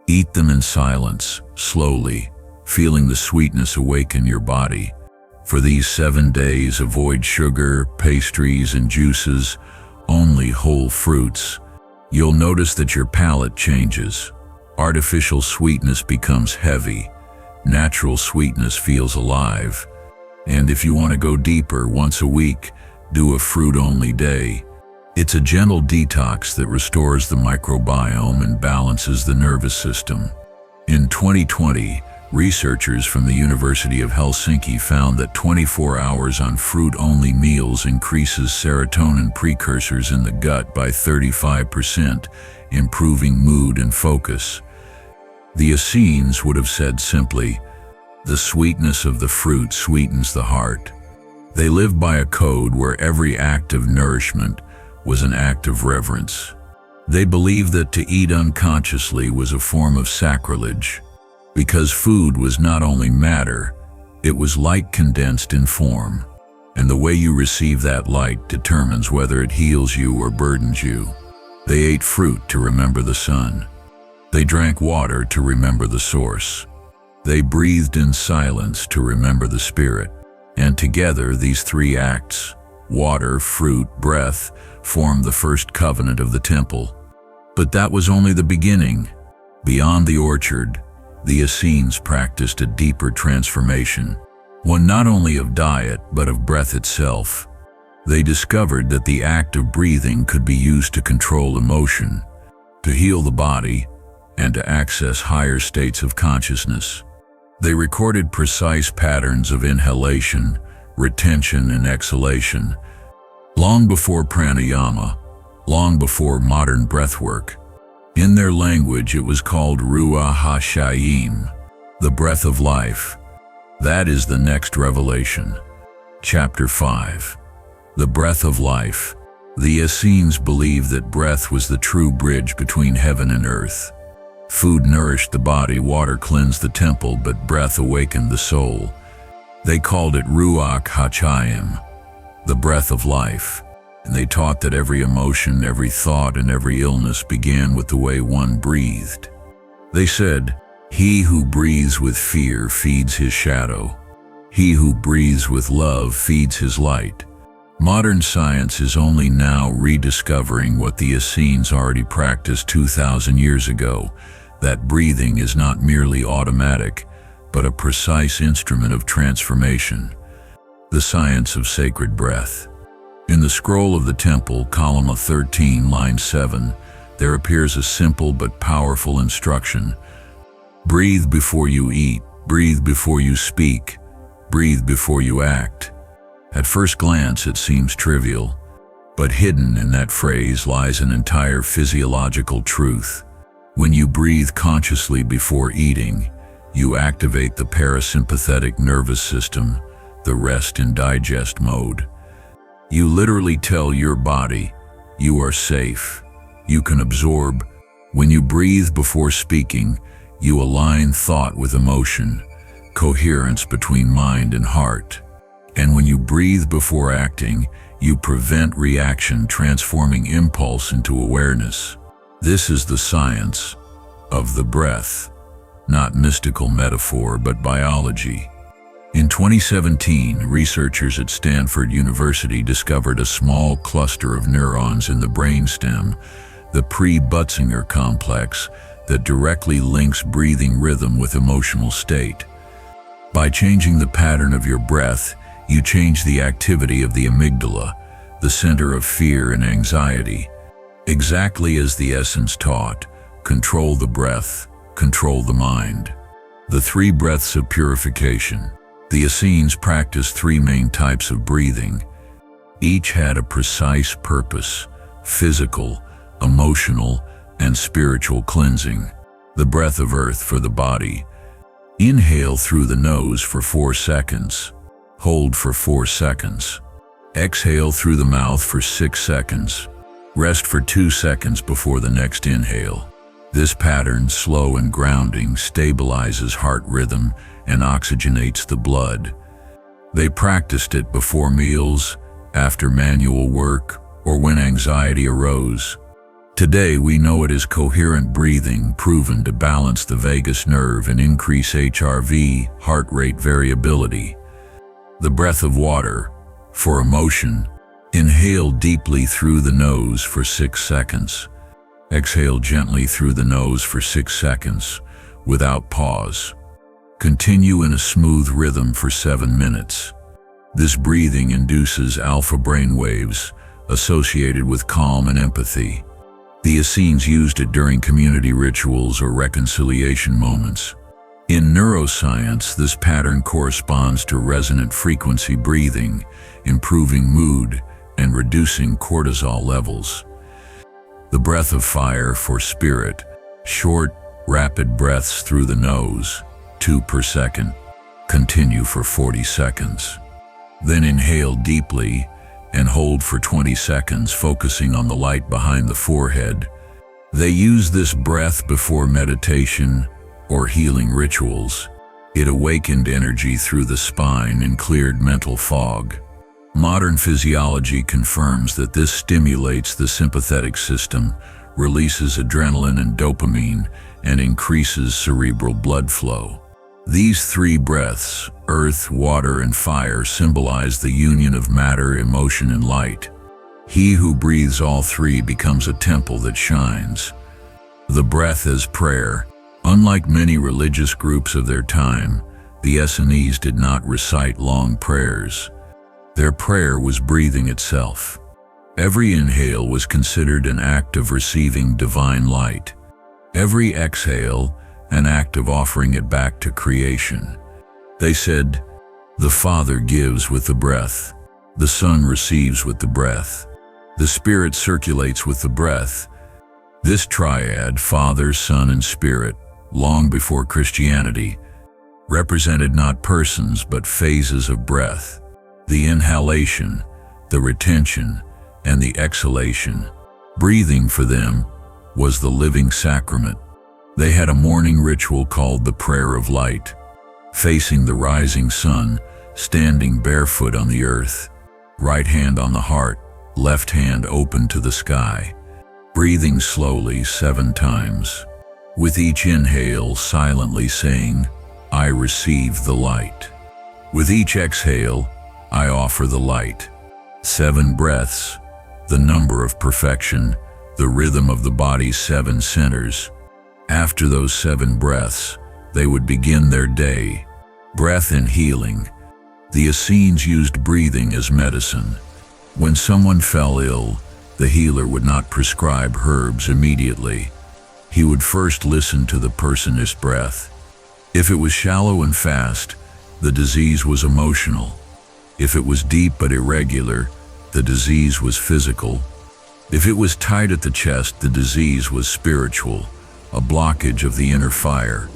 Eat them in silence, slowly, feeling the sweetness awaken your body. For these 7 days, avoid sugar, pastries, and juices, only whole fruits. You'll notice that your palate changes. Artificial sweetness becomes heavy. Natural sweetness feels alive. And if you want to go deeper, once a week, do a fruit-only day. It's a gentle detox that restores the microbiome and balances the nervous system. In 2020, researchers from the University of Helsinki found that 24 hours on fruit-only meals increases serotonin precursors in the gut by 35%, improving mood and focus. The Essenes would have said simply, "The sweetness of the fruit sweetens the heart." They lived by a code where every act of nourishment was an act of reverence. They believed that to eat unconsciously was a form of sacrilege, because food was not only matter, it was light condensed in form. And the way you receive that light determines whether it heals you or burdens you. They ate fruit to remember the sun. They drank water to remember the source. They breathed in silence to remember the spirit. And together, these 3 acts, water, fruit, breath, formed the first covenant of the temple. But that was only the beginning. Beyond the orchard, the Essenes practiced a deeper transformation, one not only of diet but of breath itself. They discovered that the act of breathing could be used to control emotion, to heal the body, and to access higher states of consciousness. They recorded precise patterns of inhalation, retention, and exhalation, long before pranayama, long before modern breathwork. In their language, it was called Ruach HaShayim, the breath of life. That is the next revelation. Chapter 5. The breath of life. The Essenes believed that breath was the true bridge between heaven and earth. Food nourished the body, water cleansed the temple, but breath awakened the soul. They called it Ruach HaShayim, the breath of life. And they taught that every emotion, every thought, and every illness began with the way one breathed. They said, "He who breathes with fear feeds his shadow. He who breathes with love feeds his light." Modern science is only now rediscovering what the Essenes already practiced 2,000 years ago, that breathing is not merely automatic, but a precise instrument of transformation. The science of sacred breath. In the scroll of the temple, column 13, line 7, there appears a simple but powerful instruction. Breathe before you eat, breathe before you speak, breathe before you act. At first glance, it seems trivial, but hidden in that phrase lies an entire physiological truth. When you breathe consciously before eating, you activate the parasympathetic nervous system, the rest and digest mode. You literally tell your body, you are safe, you can absorb. When you breathe before speaking, you align thought with emotion, coherence between mind and heart. And when you breathe before acting, you prevent reaction, transforming impulse into awareness. This is the science of the breath, not mystical metaphor, but biology. In 2017, researchers at Stanford University discovered a small cluster of neurons in the brainstem, the pre-Butzinger complex, that directly links breathing rhythm with emotional state. By changing the pattern of your breath, you change the activity of the amygdala, the center of fear and anxiety. Exactly as the Essenes taught, control the breath, control the mind. The 3 breaths of purification. The Essenes practiced 3 main types of breathing. Each had a precise purpose: physical, emotional, and spiritual cleansing. The breath of earth for the body. Inhale through the nose for 4 seconds. Hold for 4 seconds. Exhale through the mouth for 6 seconds. Rest for 2 seconds before the next inhale. This pattern, slow and grounding, stabilizes heart rhythm and oxygenates the blood. They practiced it before meals, after manual work, or when anxiety arose. Today we know it is coherent breathing, proven to balance the vagus nerve and increase HRV, heart rate variability. The breath of water, for emotion. Inhale deeply through the nose for 6 seconds. Exhale gently through the nose for 6 seconds, without pause. Continue in a smooth rhythm for 7 minutes. This breathing induces alpha brain waves associated with calm and empathy. The Essenes used it during community rituals or reconciliation moments. In neuroscience, this pattern corresponds to resonant frequency breathing, improving mood and reducing cortisol levels. The breath of fire for spirit. Short, rapid breaths through the nose, 2 per second. Continue for 40 seconds. Then inhale deeply and hold for 20 seconds, focusing on the light behind the forehead. They use this breath before meditation or healing rituals. It awakened energy through the spine and cleared mental fog. Modern physiology confirms that this stimulates the sympathetic system, releases adrenaline and dopamine, and increases cerebral blood flow. These 3 breaths, earth, water, and fire, symbolize the union of matter, emotion, and light. He who breathes all three becomes a temple that shines. The breath as prayer. Unlike many religious groups of their time, the Essenes did not recite long prayers. Their prayer was breathing itself. Every inhale was considered an act of receiving divine light. Every exhale, an act of offering it back to creation. They said, "The Father gives with the breath. The Son receives with the breath. The Spirit circulates with the breath." This triad, Father, Son, and Spirit, long before Christianity, represented not persons but phases of breath. The inhalation, the retention, and the exhalation. Breathing for them was the living sacrament. They had a morning ritual called the Prayer of Light, facing the rising sun, standing barefoot on the earth, right hand on the heart, left hand open to the sky, breathing slowly 7 times. With each inhale, silently saying, "I receive the light." With each exhale, "I offer the light." 7 breaths, the number of perfection, the rhythm of the body's 7 centers. After those 7 breaths, they would begin their day. Breath and healing. The Essenes used breathing as medicine. When someone fell ill, the healer would not prescribe herbs immediately. He would first listen to the person's breath. If it was shallow and fast, the disease was emotional. If it was deep but irregular, the disease was physical. If it was tight at the chest, the disease was spiritual, a blockage of the inner fire.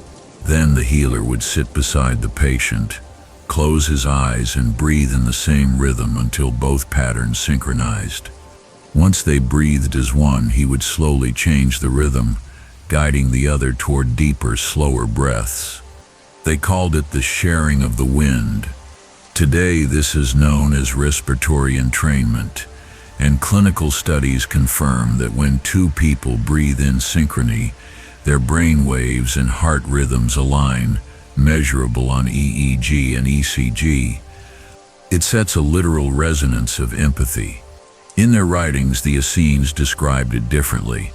Then the healer would sit beside the patient, close his eyes, and breathe in the same rhythm until both patterns synchronized. Once they breathed as one, he would slowly change the rhythm, guiding the other toward deeper, slower breaths. They called it the sharing of the wind. Today, this is known as respiratory entrainment, and clinical studies confirm that when 2 people breathe in synchrony, their brain waves and heart rhythms align, measurable on EEG and ECG. It sets a literal resonance of empathy. In their writings, the Essenes described it differently.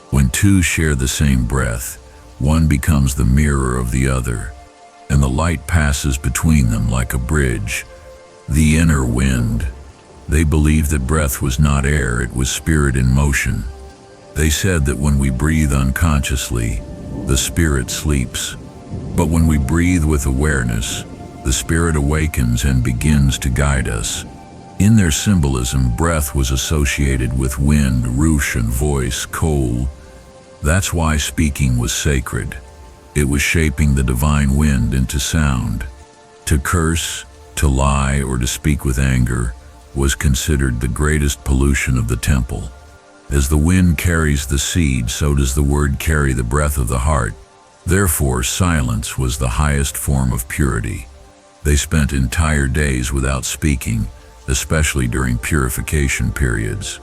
When 2 share the same breath, one becomes the mirror of the other, and the light passes between them like a bridge. The inner wind. They believed that breath was not air, it was spirit in motion. They said that when we breathe unconsciously, the spirit sleeps. But when we breathe with awareness, the spirit awakens and begins to guide us. In their symbolism, breath was associated with wind, ruach, and voice, kol. That's why speaking was sacred. It was shaping the divine wind into sound. To curse, to lie, or to speak with anger was considered the greatest pollution of the temple. As the wind carries the seed, so does the word carry the breath of the heart. Therefore, silence was the highest form of purity. They spent entire days without speaking, especially during purification periods.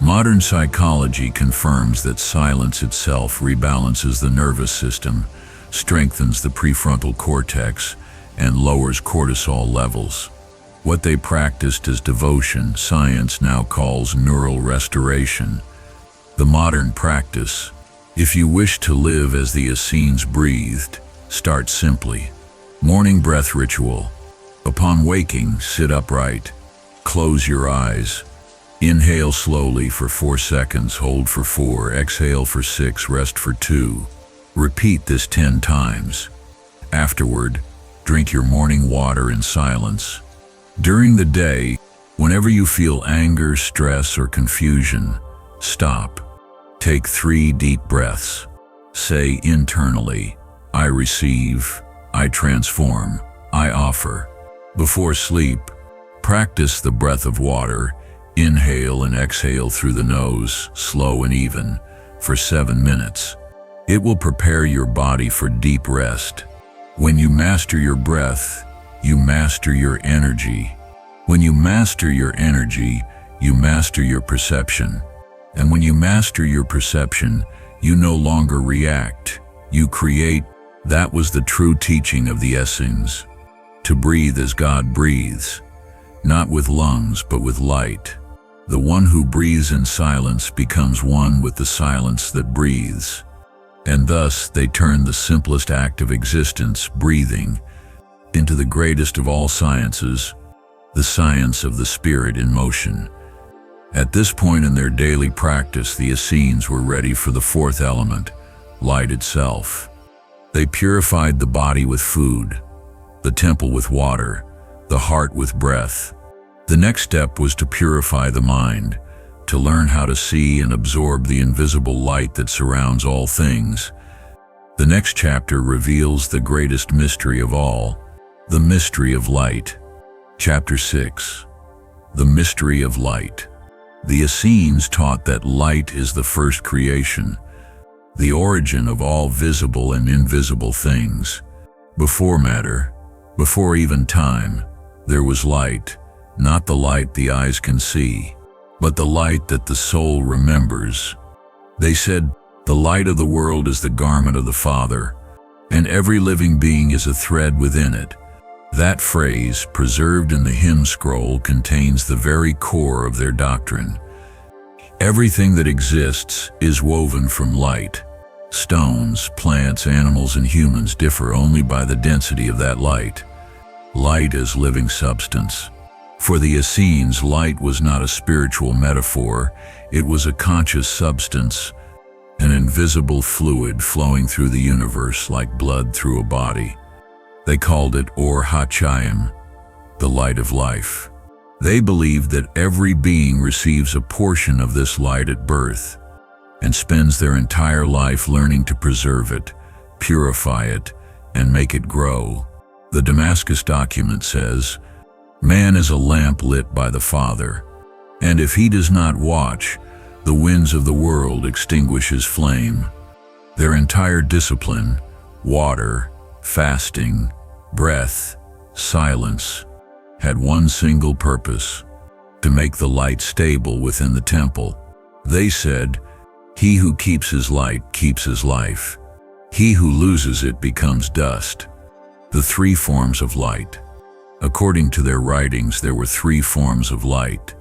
Modern psychology confirms that silence itself rebalances the nervous system, strengthens the prefrontal cortex, and lowers cortisol levels. What they practiced as devotion, science now calls neural restoration. The modern practice. If you wish to live as the Essenes breathed, start simply. Morning breath ritual. Upon waking, sit upright. Close your eyes. Inhale slowly for 4 seconds, hold for 4, exhale for 6, rest for 2. Repeat this 10 times. Afterward, drink your morning water in silence. During the day, whenever you feel anger, stress, or confusion, stop. Take 3 deep breaths. Say internally, "I receive, I transform, I offer." Before sleep, practice the breath of water. Inhale and exhale through the nose, slow and even, for 7 minutes. It will prepare your body for deep rest. When you master your breath, you master your energy. When you master your energy, you master your perception. And when you master your perception, you no longer react, you create. That was the true teaching of the Essenes. To breathe as God breathes, not with lungs but with light. The one who breathes in silence becomes one with the silence that breathes. And thus they turn the simplest act of existence, breathing, into the greatest of all sciences, the science of the spirit in motion. At this point in their daily practice, the Essenes were ready for the fourth element, light itself. They purified the body with food, the temple with water, the heart with breath. The next step was to purify the mind, to learn how to see and absorb the invisible light that surrounds all things. The next chapter reveals the greatest mystery of all, the mystery of light. Chapter 6. The mystery of light. The Essenes taught that light is the first creation, the origin of all visible and invisible things. Before matter, before even time, there was light, not the light the eyes can see, but the light that the soul remembers. They said, the light of the world is the garment of the Father, and every living being is a thread within it. That phrase, preserved in the hymn scroll, contains the very core of their doctrine. Everything that exists is woven from light. Stones, plants, animals, and humans differ only by the density of that light. Light is living substance. For the Essenes, light was not a spiritual metaphor, it was a conscious substance, an invisible fluid flowing through the universe like blood through a body. They called it Or Hachayim, the light of life. They believed that every being receives a portion of this light at birth and spends their entire life learning to preserve it, purify it, and make it grow. The Damascus document says, "Man is a lamp lit by the Father, and if he does not watch, the winds of the world extinguish his flame." Their entire discipline, water, fasting, breath, silence, had one single purpose: to make the light stable within the temple. They said, "He who keeps his light keeps his life. He who loses it becomes dust." The three forms of light. According to their writings, there were three forms of light.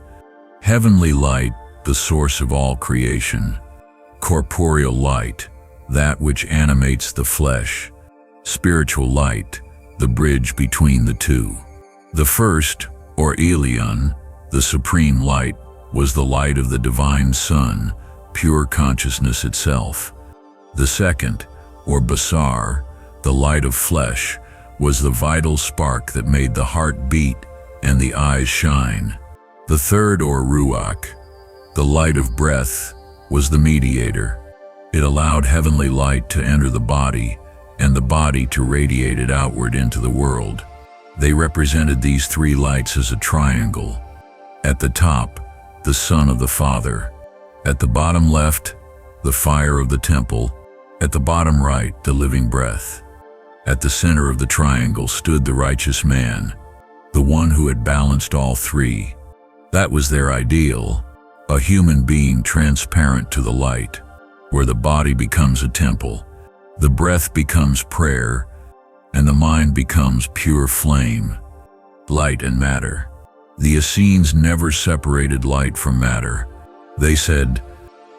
Heavenly light, the source of all creation. Corporeal light, that which animates the flesh. Spiritual light, the bridge between the two. The first, or Elion, the supreme light, was the light of the divine Son, pure consciousness itself. The second, or Basar, the light of flesh, was the vital spark that made the heart beat and the eyes shine. The third, or Ruach, the light of breath, was the mediator. It allowed heavenly light to enter the body and the body to radiate it outward into the world. They represented these three lights as a triangle. At the top, the Son of the Father. At the bottom left, the fire of the temple. At the bottom right, the living breath. At the center of the triangle stood the righteous man, the one who had balanced all three. That was their ideal, a human being transparent to the light, where the body becomes a temple, the breath becomes prayer, and the mind becomes pure flame. Light and matter. The Essenes never separated light from matter. They said,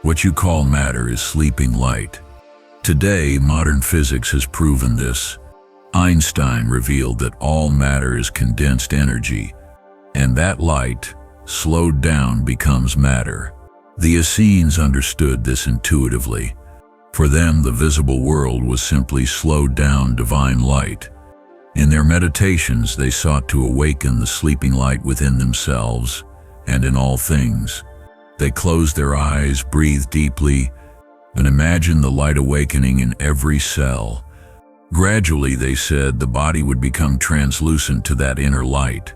"What you call matter is sleeping light." Today, modern physics has proven this. Einstein revealed that all matter is condensed energy, and that light, slowed down, becomes matter. The Essenes understood this intuitively. For them, the visible world was simply slowed down divine light. In their meditations, they sought to awaken the sleeping light within themselves and in all things. They closed their eyes, breathed deeply, and imagined the light awakening in every cell. Gradually, they said, the body would become translucent to that inner light,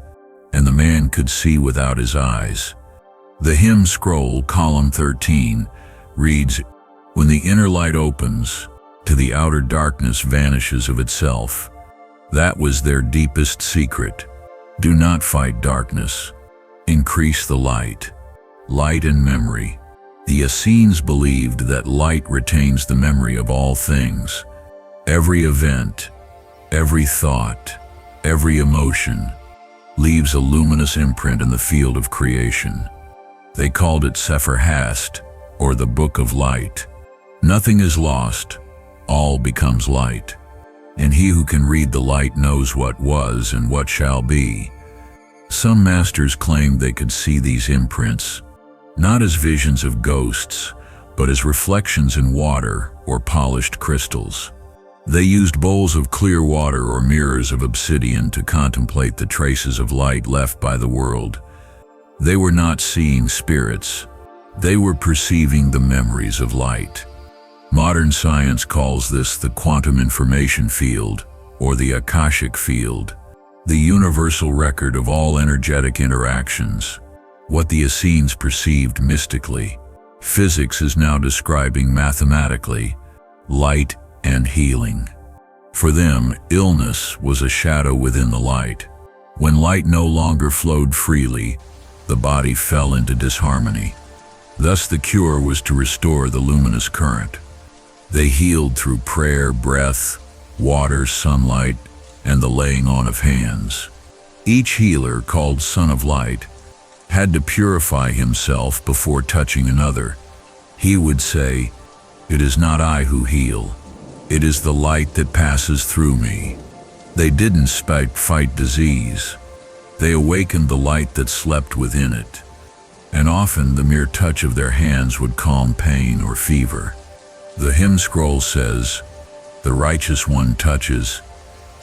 and the man could see without his eyes. The hymn scroll, column 13, reads, "When the inner light opens, to the outer darkness vanishes of itself." That was their deepest secret. Do not fight darkness. Increase the light. Light and memory. The Essenes believed that light retains the memory of all things. Every event, every thought, every emotion leaves a luminous imprint in the field of creation. They called it Sefer Hast, or the Book of Light. Nothing is lost, all becomes light. And he who can read the light knows what was and what shall be. Some masters claimed they could see these imprints, not as visions of ghosts, but as reflections in water or polished crystals. They used bowls of clear water or mirrors of obsidian to contemplate the traces of light left by the world. They were not seeing spirits, they were perceiving the memories of light. Modern science calls this the quantum information field, or the Akashic field, the universal record of all energetic interactions. What the Essenes perceived mystically, physics is now describing mathematically, light and healing. For them, illness was a shadow within the light. When light no longer flowed freely, the body fell into disharmony. Thus the cure was to restore the luminous current. They healed through prayer, breath, water, sunlight, and the laying on of hands. Each healer, called Son of Light, had to purify himself before touching another. He would say, "It is not I who heal. It is the light that passes through me." They didn't fight disease. They awakened the light that slept within it. And often the mere touch of their hands would calm pain or fever. The hymn scroll says, "The righteous one touches,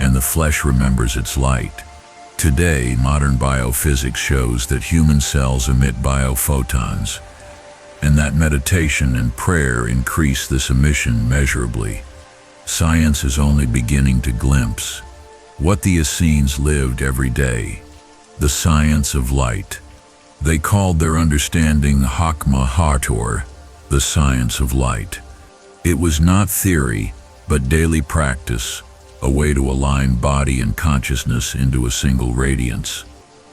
and the flesh remembers its light." Today, modern biophysics shows that human cells emit biophotons, and that meditation and prayer increase this emission measurably. Science is only beginning to glimpse what the Essenes lived every day, the science of light. They called their understanding Hakma Hator, the science of light. It was not theory, but daily practice, a way to align body and consciousness into a single radiance.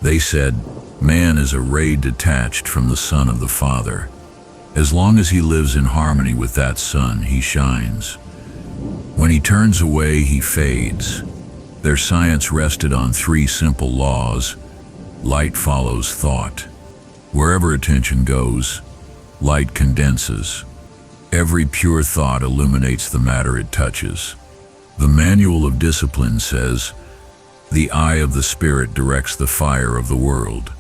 They said, man is a ray detached from the sun of the Father. As long as he lives in harmony with that sun, he shines. When he turns away, he fades. Their science rested on three simple laws. Light follows thought. Wherever attention goes, light condenses. Every pure thought illuminates the matter it touches. The Manual of Discipline says, "The eye of the Spirit directs the fire of the world.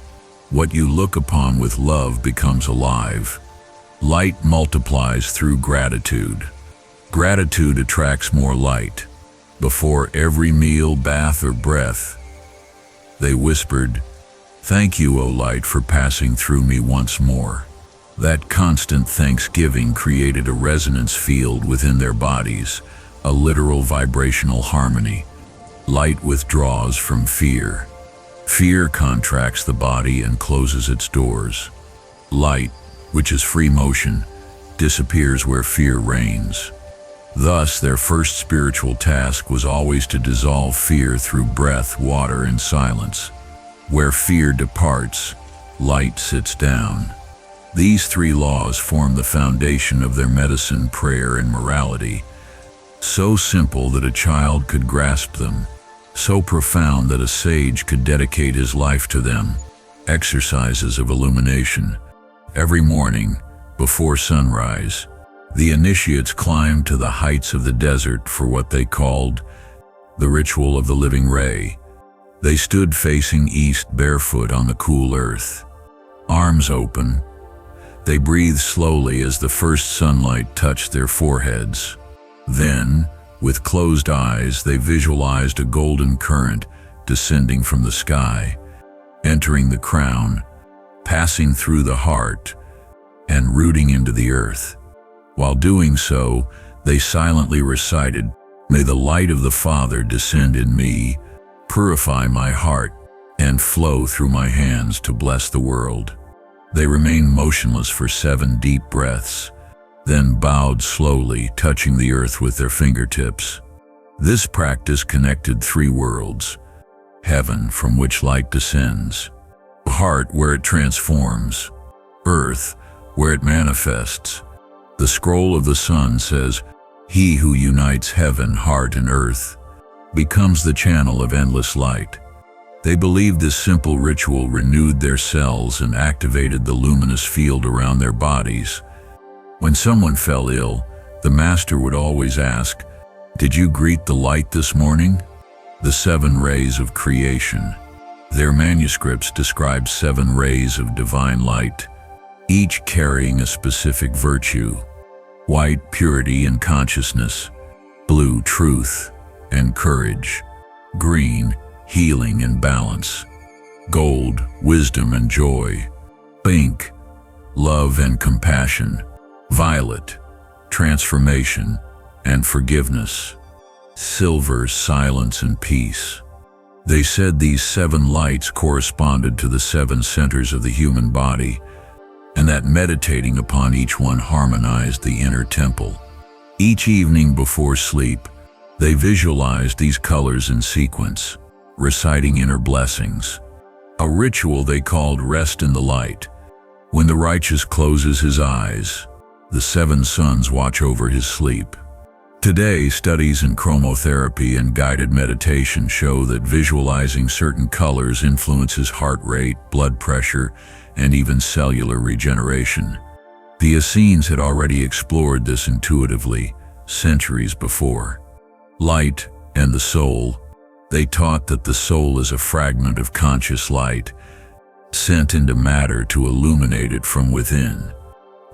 What you look upon with love becomes alive." Light multiplies through gratitude. Gratitude attracts more light. Before every meal, bath, or breath, they whispered, "Thank you, O light, for passing through me once more." That constant thanksgiving created a resonance field within their bodies, a literal vibrational harmony. Light withdraws from fear. Fear contracts the body and closes its doors. Light, which is free motion, disappears where fear reigns. Thus, their first spiritual task was always to dissolve fear through breath, water, and silence. Where fear departs, light sits down. These three laws form the foundation of their medicine, prayer, and morality. So simple that a child could grasp them, so profound that a sage could dedicate his life to them. Exercises of illumination. Every morning, before sunrise, the initiates climbed to the heights of the desert for what they called the ritual of the living ray. They stood facing east, barefoot on the cool earth, arms open. They breathed slowly as the first sunlight touched their foreheads. Then, with closed eyes, they visualized a golden current descending from the sky, entering the crown, passing through the heart, and rooting into the earth. While doing so, they silently recited, "May the light of the Father descend in me, purify my heart, and flow through my hands to bless the world." They remained motionless for 7 deep breaths, then bowed slowly, touching the earth with their fingertips. This practice connected 3 worlds: heaven, from which light descends; heart, where it transforms; earth, where it manifests. The scroll of the sun says, "He who unites heaven, heart, and earth becomes the channel of endless light." They believed this simple ritual renewed their cells and activated the luminous field around their bodies. When someone fell ill, the master would always ask, "Did you greet the light this morning?" The 7 rays of creation. Their manuscripts describe 7 rays of divine light, each carrying a specific virtue: white, purity and consciousness; blue, truth and courage; green, healing and balance; gold, wisdom and joy; pink, love and compassion; violet, transformation and forgiveness; silver, silence and peace. They said these 7 lights corresponded to the 7 centers of the human body, and that meditating upon each one harmonized the inner temple. Each evening before sleep, they visualized these colors in sequence, reciting inner blessings, a ritual they called rest in the light. When the righteous closes his eyes, the 7 suns watch over his sleep. Today, studies in chromotherapy and guided meditation show that visualizing certain colors influences heart rate, blood pressure, and even cellular regeneration. The Essenes had already explored this intuitively centuries before. Light and the soul. They taught that the soul is a fragment of conscious light, sent into matter to illuminate it from within.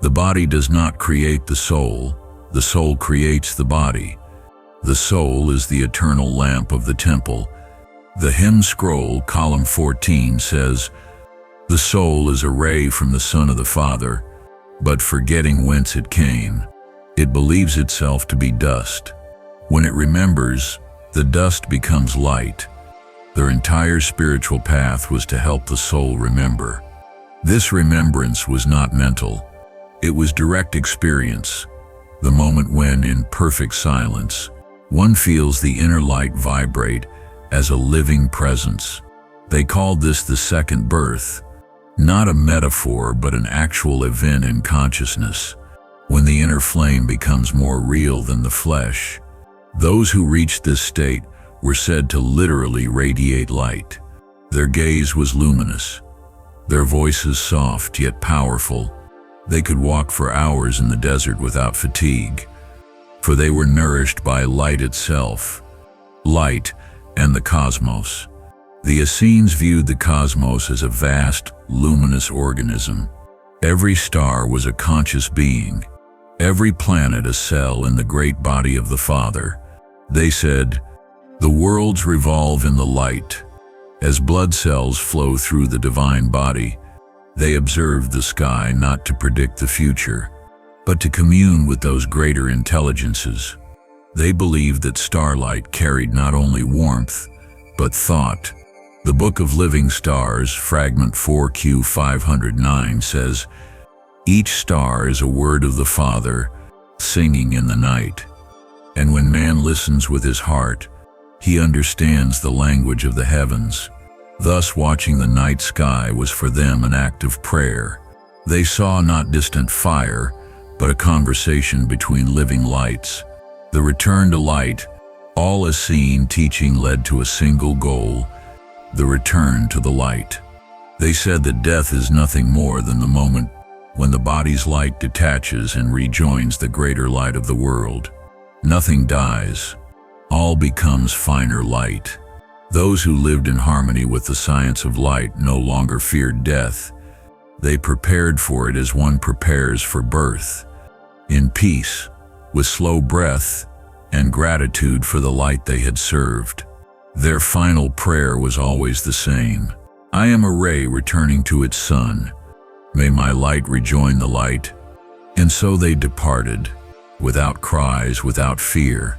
The body does not create the soul creates the body. The soul is the eternal lamp of the temple. The hymn scroll, column 14, says, "The soul is a ray from the Son of the Father, but forgetting whence it came, it believes itself to be dust. When it remembers, the dust becomes light." Their entire spiritual path was to help the soul remember. This remembrance was not mental. It was direct experience, the moment when, in perfect silence, one feels the inner light vibrate as a living presence. They called this the second birth, not a metaphor but an actual event in consciousness, when the inner flame becomes more real than the flesh. Those who reached this state were said to literally radiate light. Their gaze was luminous, their voices soft yet powerful. They could walk for hours in the desert without fatigue, for they were nourished by light itself, light and the cosmos. The Essenes viewed the cosmos as a vast, luminous organism. Every star was a conscious being, every planet a cell in the great body of the Father. They said, "The worlds revolve in the light." As blood cells flow through the divine body, they observed the sky not to predict the future, but to commune with those greater intelligences. They believed that starlight carried not only warmth, but thought. The Book of Living Stars, fragment 4Q 509, says, "Each star is a word of the Father, singing in the night. And when man listens with his heart, he understands the language of the heavens." Thus, watching the night sky was for them an act of prayer. They saw not distant fire, but a conversation between living lights. The return to light, all Essene teaching led to a single goal: the return to the light. They said that death is nothing more than the moment when the body's light detaches and rejoins the greater light of the world. Nothing dies, all becomes finer light. Those who lived in harmony with the science of light no longer feared death. They prepared for it as one prepares for birth, in peace, with slow breath and gratitude for the light they had served. Their final prayer was always the same: "I am a ray returning to its sun. May my light rejoin the light." And so they departed, without cries, without fear,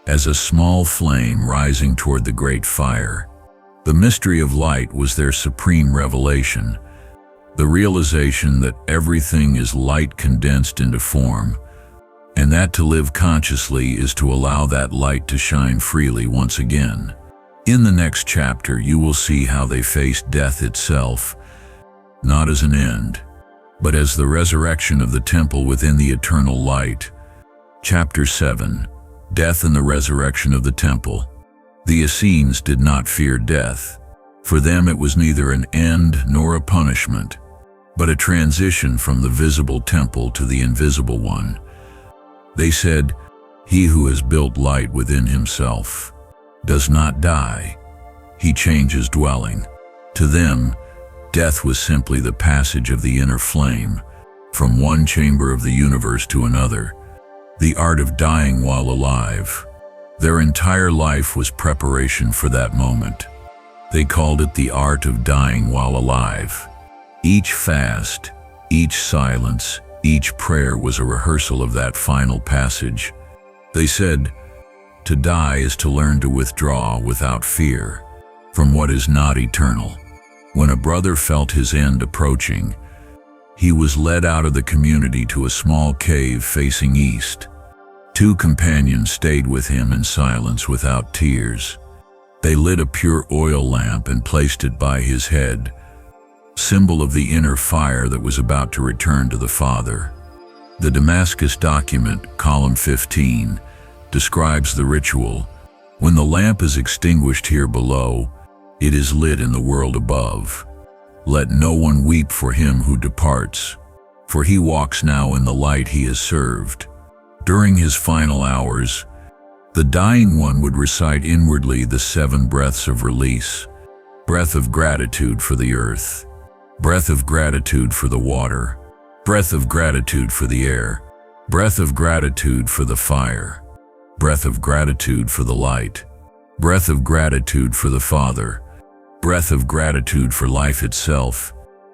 as a small flame rising toward the great fire. The mystery of light was their supreme revelation, the realization that everything is light condensed into form, and that to live consciously is to allow that light to shine freely once again. In the next chapter, you will see how they faced death itself, not as an end, but as the resurrection of the temple within the eternal light. Chapter 7. Death and the Resurrection of the Temple. The Essenes did not fear death, For them it was neither an end nor a punishment, but a transition from the visible temple to the invisible one. They said, "He who has built light within himself does not die. He changes dwelling." To them, death was simply the passage of the inner flame from one chamber of the universe to another, the art of dying while alive. Their entire life was preparation for that moment. They called it the art of dying while alive. Each fast, each silence, each prayer was a rehearsal of that final passage. They said, "To die is to learn to withdraw without fear from what is not eternal." When a brother felt his end approaching, he was led out of the community to a small cave facing east. 2 companions stayed with him in silence without tears. They lit a pure oil lamp and placed it by his head, symbol of the inner fire that was about to return to the Father. The Damascus document, column 15, describes the ritual. When the lamp is extinguished here below, it is lit in the world above. Let no one weep for him who departs, for he walks now in the light he has served. During his final hours, the dying one would recite inwardly the 7 breaths of release: breath of gratitude for the earth, breath of gratitude for the water, breath of gratitude for the air, breath of gratitude for the fire, breath of gratitude for the light, breath of gratitude for the Father, breath of gratitude for life itself.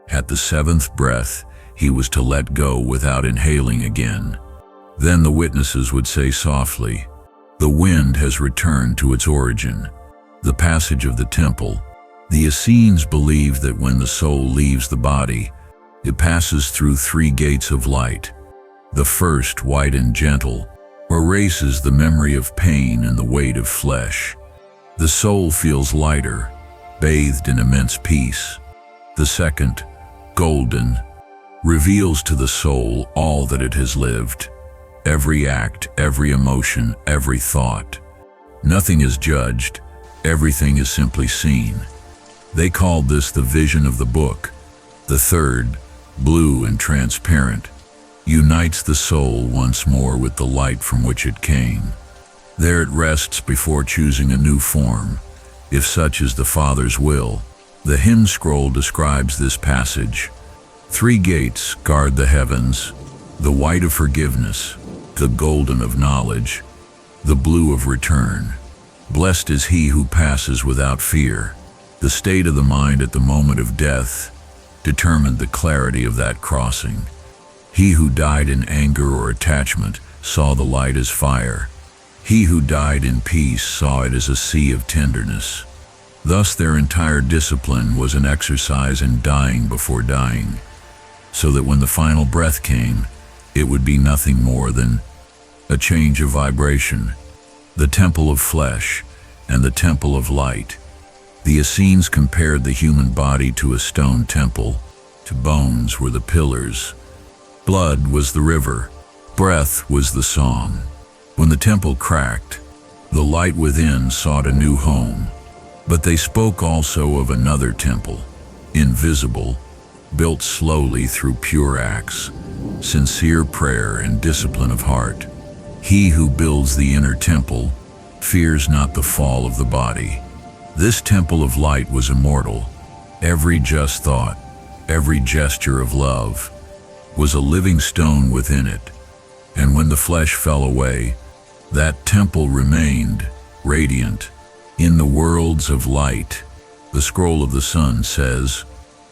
At the 7th breath, he was to let go without inhaling again. Then the witnesses would say softly, "The wind has returned to its origin." The passage of the temple. The Essenes believed that when the soul leaves the body, it passes through 3 gates of light. The first, white and gentle, erases the memory of pain and the weight of flesh. The soul feels lighter, bathed in immense peace. The second, golden, reveals to the soul all that it has lived. Every act, every emotion, every thought. Nothing is judged, everything is simply seen. They called this the vision of the book. The third, blue and transparent, unites the soul once more with the light from which it came. There it rests before choosing a new form, if such is the Father's will. The hymn scroll describes this passage. 3 gates guard the heavens: the white of forgiveness, the golden of knowledge, the blue of return. Blessed is he who passes without fear. The state of the mind at the moment of death determined the clarity of that crossing. He who died in anger or attachment saw the light as fire. He who died in peace saw it as a sea of tenderness. Thus their entire discipline was an exercise in dying before dying, so that when the final breath came, it would be nothing more than a change of vibration, the temple of flesh and the temple of light. The Essenes compared the human body to a stone temple. To bones were the pillars, blood was the river, breath was the song. When the temple cracked, the light within sought a new home. But they spoke also of another temple, invisible, built slowly through pure acts, sincere prayer and discipline of heart. He who builds the inner temple fears not the fall of the body. This temple of light was immortal. Every just thought, every gesture of love was a living stone within it. And when the flesh fell away, that temple remained radiant. In the worlds of light, the scroll of the sun says,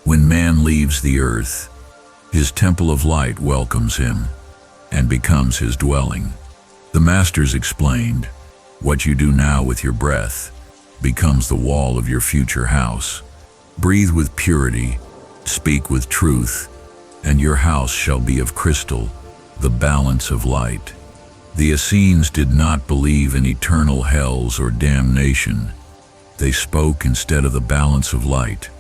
when man leaves the earth, his temple of light welcomes him and becomes his dwelling. The masters explained, what you do now with your breath becomes the wall of your future house. Breathe with purity, speak with truth, and your house shall be of crystal, the balance of light. The Essenes did not believe in eternal hells or damnation. They spoke instead of the balance of light.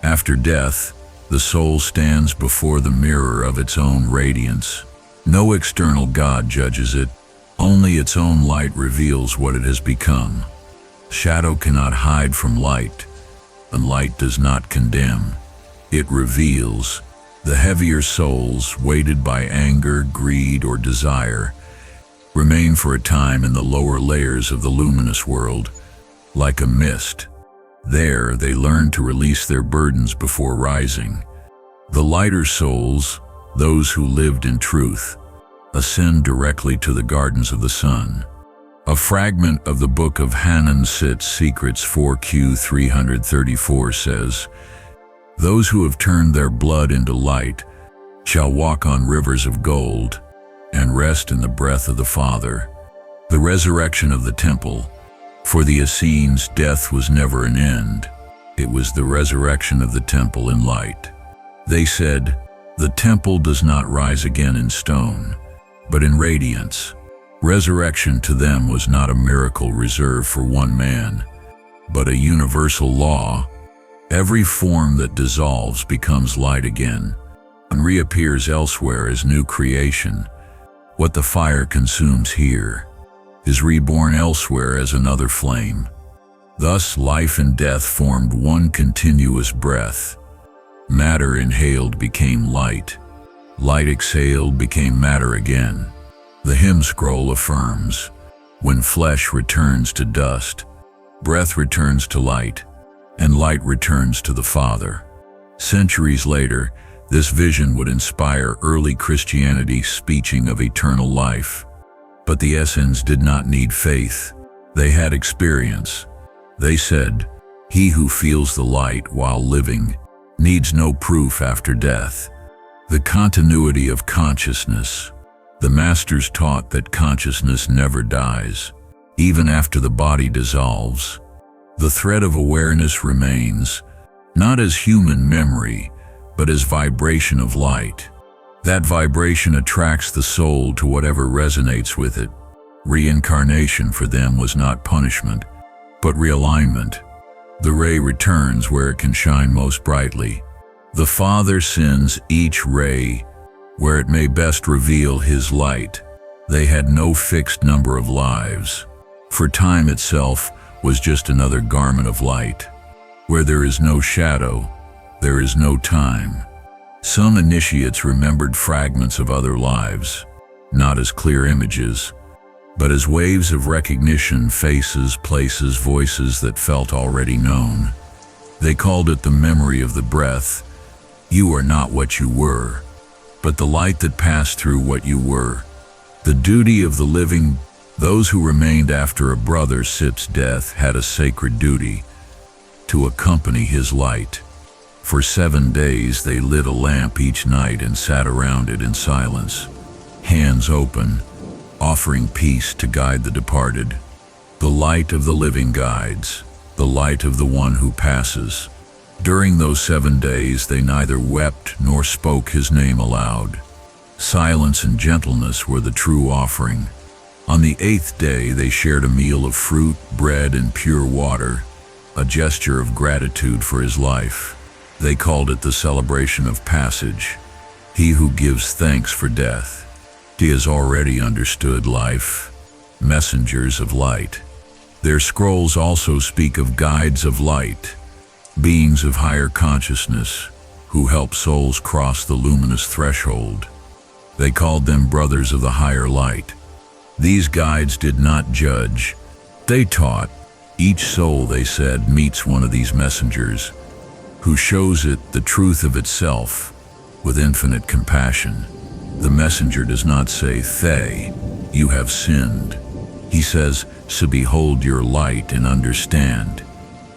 After death, the soul stands before the mirror of its own radiance. No external God judges it. Only its own light reveals what it has become. Shadow cannot hide from light. and light does not condemn. It reveals. The heavier souls, weighted by anger, greed, or desire, remain for a time in the lower layers of the luminous world, like a mist. There, they learn to release their burdens before rising. The lighter souls, those who lived in truth, ascend directly to the gardens of the sun. A fragment of the Book of Hanan Sit's Secrets 4Q 334 says, "Those who have turned their blood into light shall walk on rivers of gold and rest in the breath of the Father." The resurrection of the temple. For the Essenes, death was never an end. It was the resurrection of the temple in light. They said, "The temple does not rise again in stone, but in radiance." Resurrection to them was not a miracle reserved for one man, but a universal law. Every form that dissolves becomes light again and reappears elsewhere as new creation. What the fire consumes here is reborn elsewhere as another flame. Thus life and death formed one continuous breath. Matter inhaled became light. Light exhaled became matter again. The hymn scroll affirms, when flesh returns to dust, breath returns to light, and light returns to the Father. Centuries later, this vision would inspire early Christianity, speaking of eternal life. But the Essenes did not need faith. They had experience. They said, "He who feels the light while living needs no proof after death." The continuity of consciousness. The masters taught that consciousness never dies, even after the body dissolves. The thread of awareness remains, not as human memory, but as vibration of light. That vibration attracts the soul to whatever resonates with it. Reincarnation for them was not punishment, but realignment. The ray returns where it can shine most brightly. The Father sends each ray where it may best reveal His light. They had no fixed number of lives, for time itself was just another garment of light. Where there is no shadow, there is no time. Some initiates remembered fragments of other lives, not as clear images, but as waves of recognition, faces, places, voices that felt already known. They called it the memory of the breath. You are not what you were, but the light that passed through what you were. The duty of the living. Those who remained after a brother Sip's death had a sacred duty to accompany his light. For 7 days they lit a lamp each night and sat around it in silence, hands open, offering peace to guide the departed. The light of the living guides, the light of the one who passes. During those 7 days they neither wept nor spoke his name aloud. Silence and gentleness were the true offering. On the 8th day they shared a meal of fruit, bread, and pure water, a gesture of gratitude for his life. They called it the celebration of passage. He who gives thanks for death, he has already understood life. Messengers of light. Their scrolls also speak of guides of light, beings of higher consciousness who help souls cross the luminous threshold. They called them brothers of the higher light. These guides did not judge. They taught. Each soul, they said, meets one of these messengers who shows it the truth of itself with infinite compassion. The messenger does not say, "Thay, you have sinned." He says, "So behold your light and understand."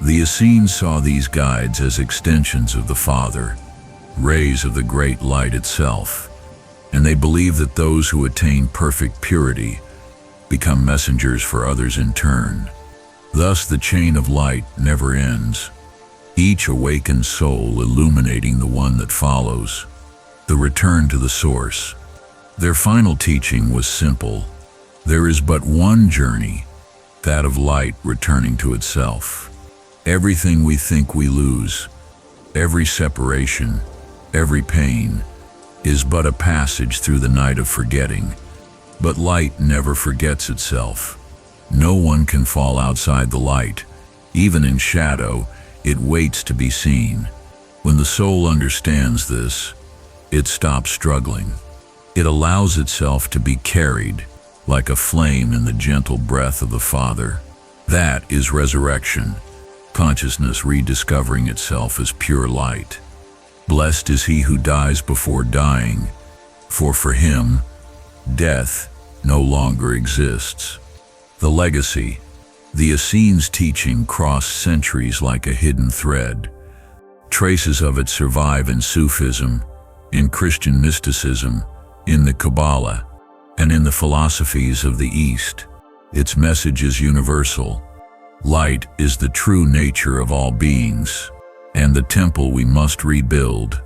The Essenes saw these guides as extensions of the Father, rays of the great light itself, and they believed that those who attain perfect purity become messengers for others in turn. Thus the chain of light never ends, each awakened soul illuminating the one that follows. The return to the source. Their final teaching was simple. There is but one journey, that of light returning to itself. Everything we think we lose, every separation, every pain, is but a passage through the night of forgetting. But light never forgets itself. No one can fall outside the light. Even in shadow, It waits to be seen. When the soul understands this, it stops struggling. It allows itself to be carried like a flame in the gentle breath of the Father. That is resurrection, consciousness rediscovering itself as pure light. Blessed is he who dies before dying, for him, death no longer exists. The legacy. The Essenes' teaching crossed centuries like a hidden thread. Traces of it survive in Sufism, in Christian mysticism, in the Kabbalah, and in the philosophies of the East. Its message is universal. Light is the true nature of all beings, and the temple we must rebuild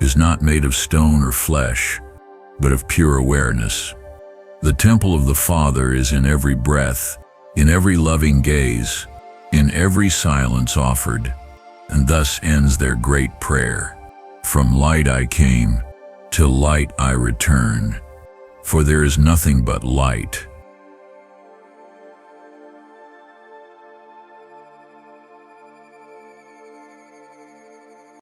is not made of stone or flesh, but of pure awareness. The temple of the Father is in every breath, in every loving gaze, in every silence offered, and thus ends their great prayer. From light I came, to light I return, for there is nothing but light.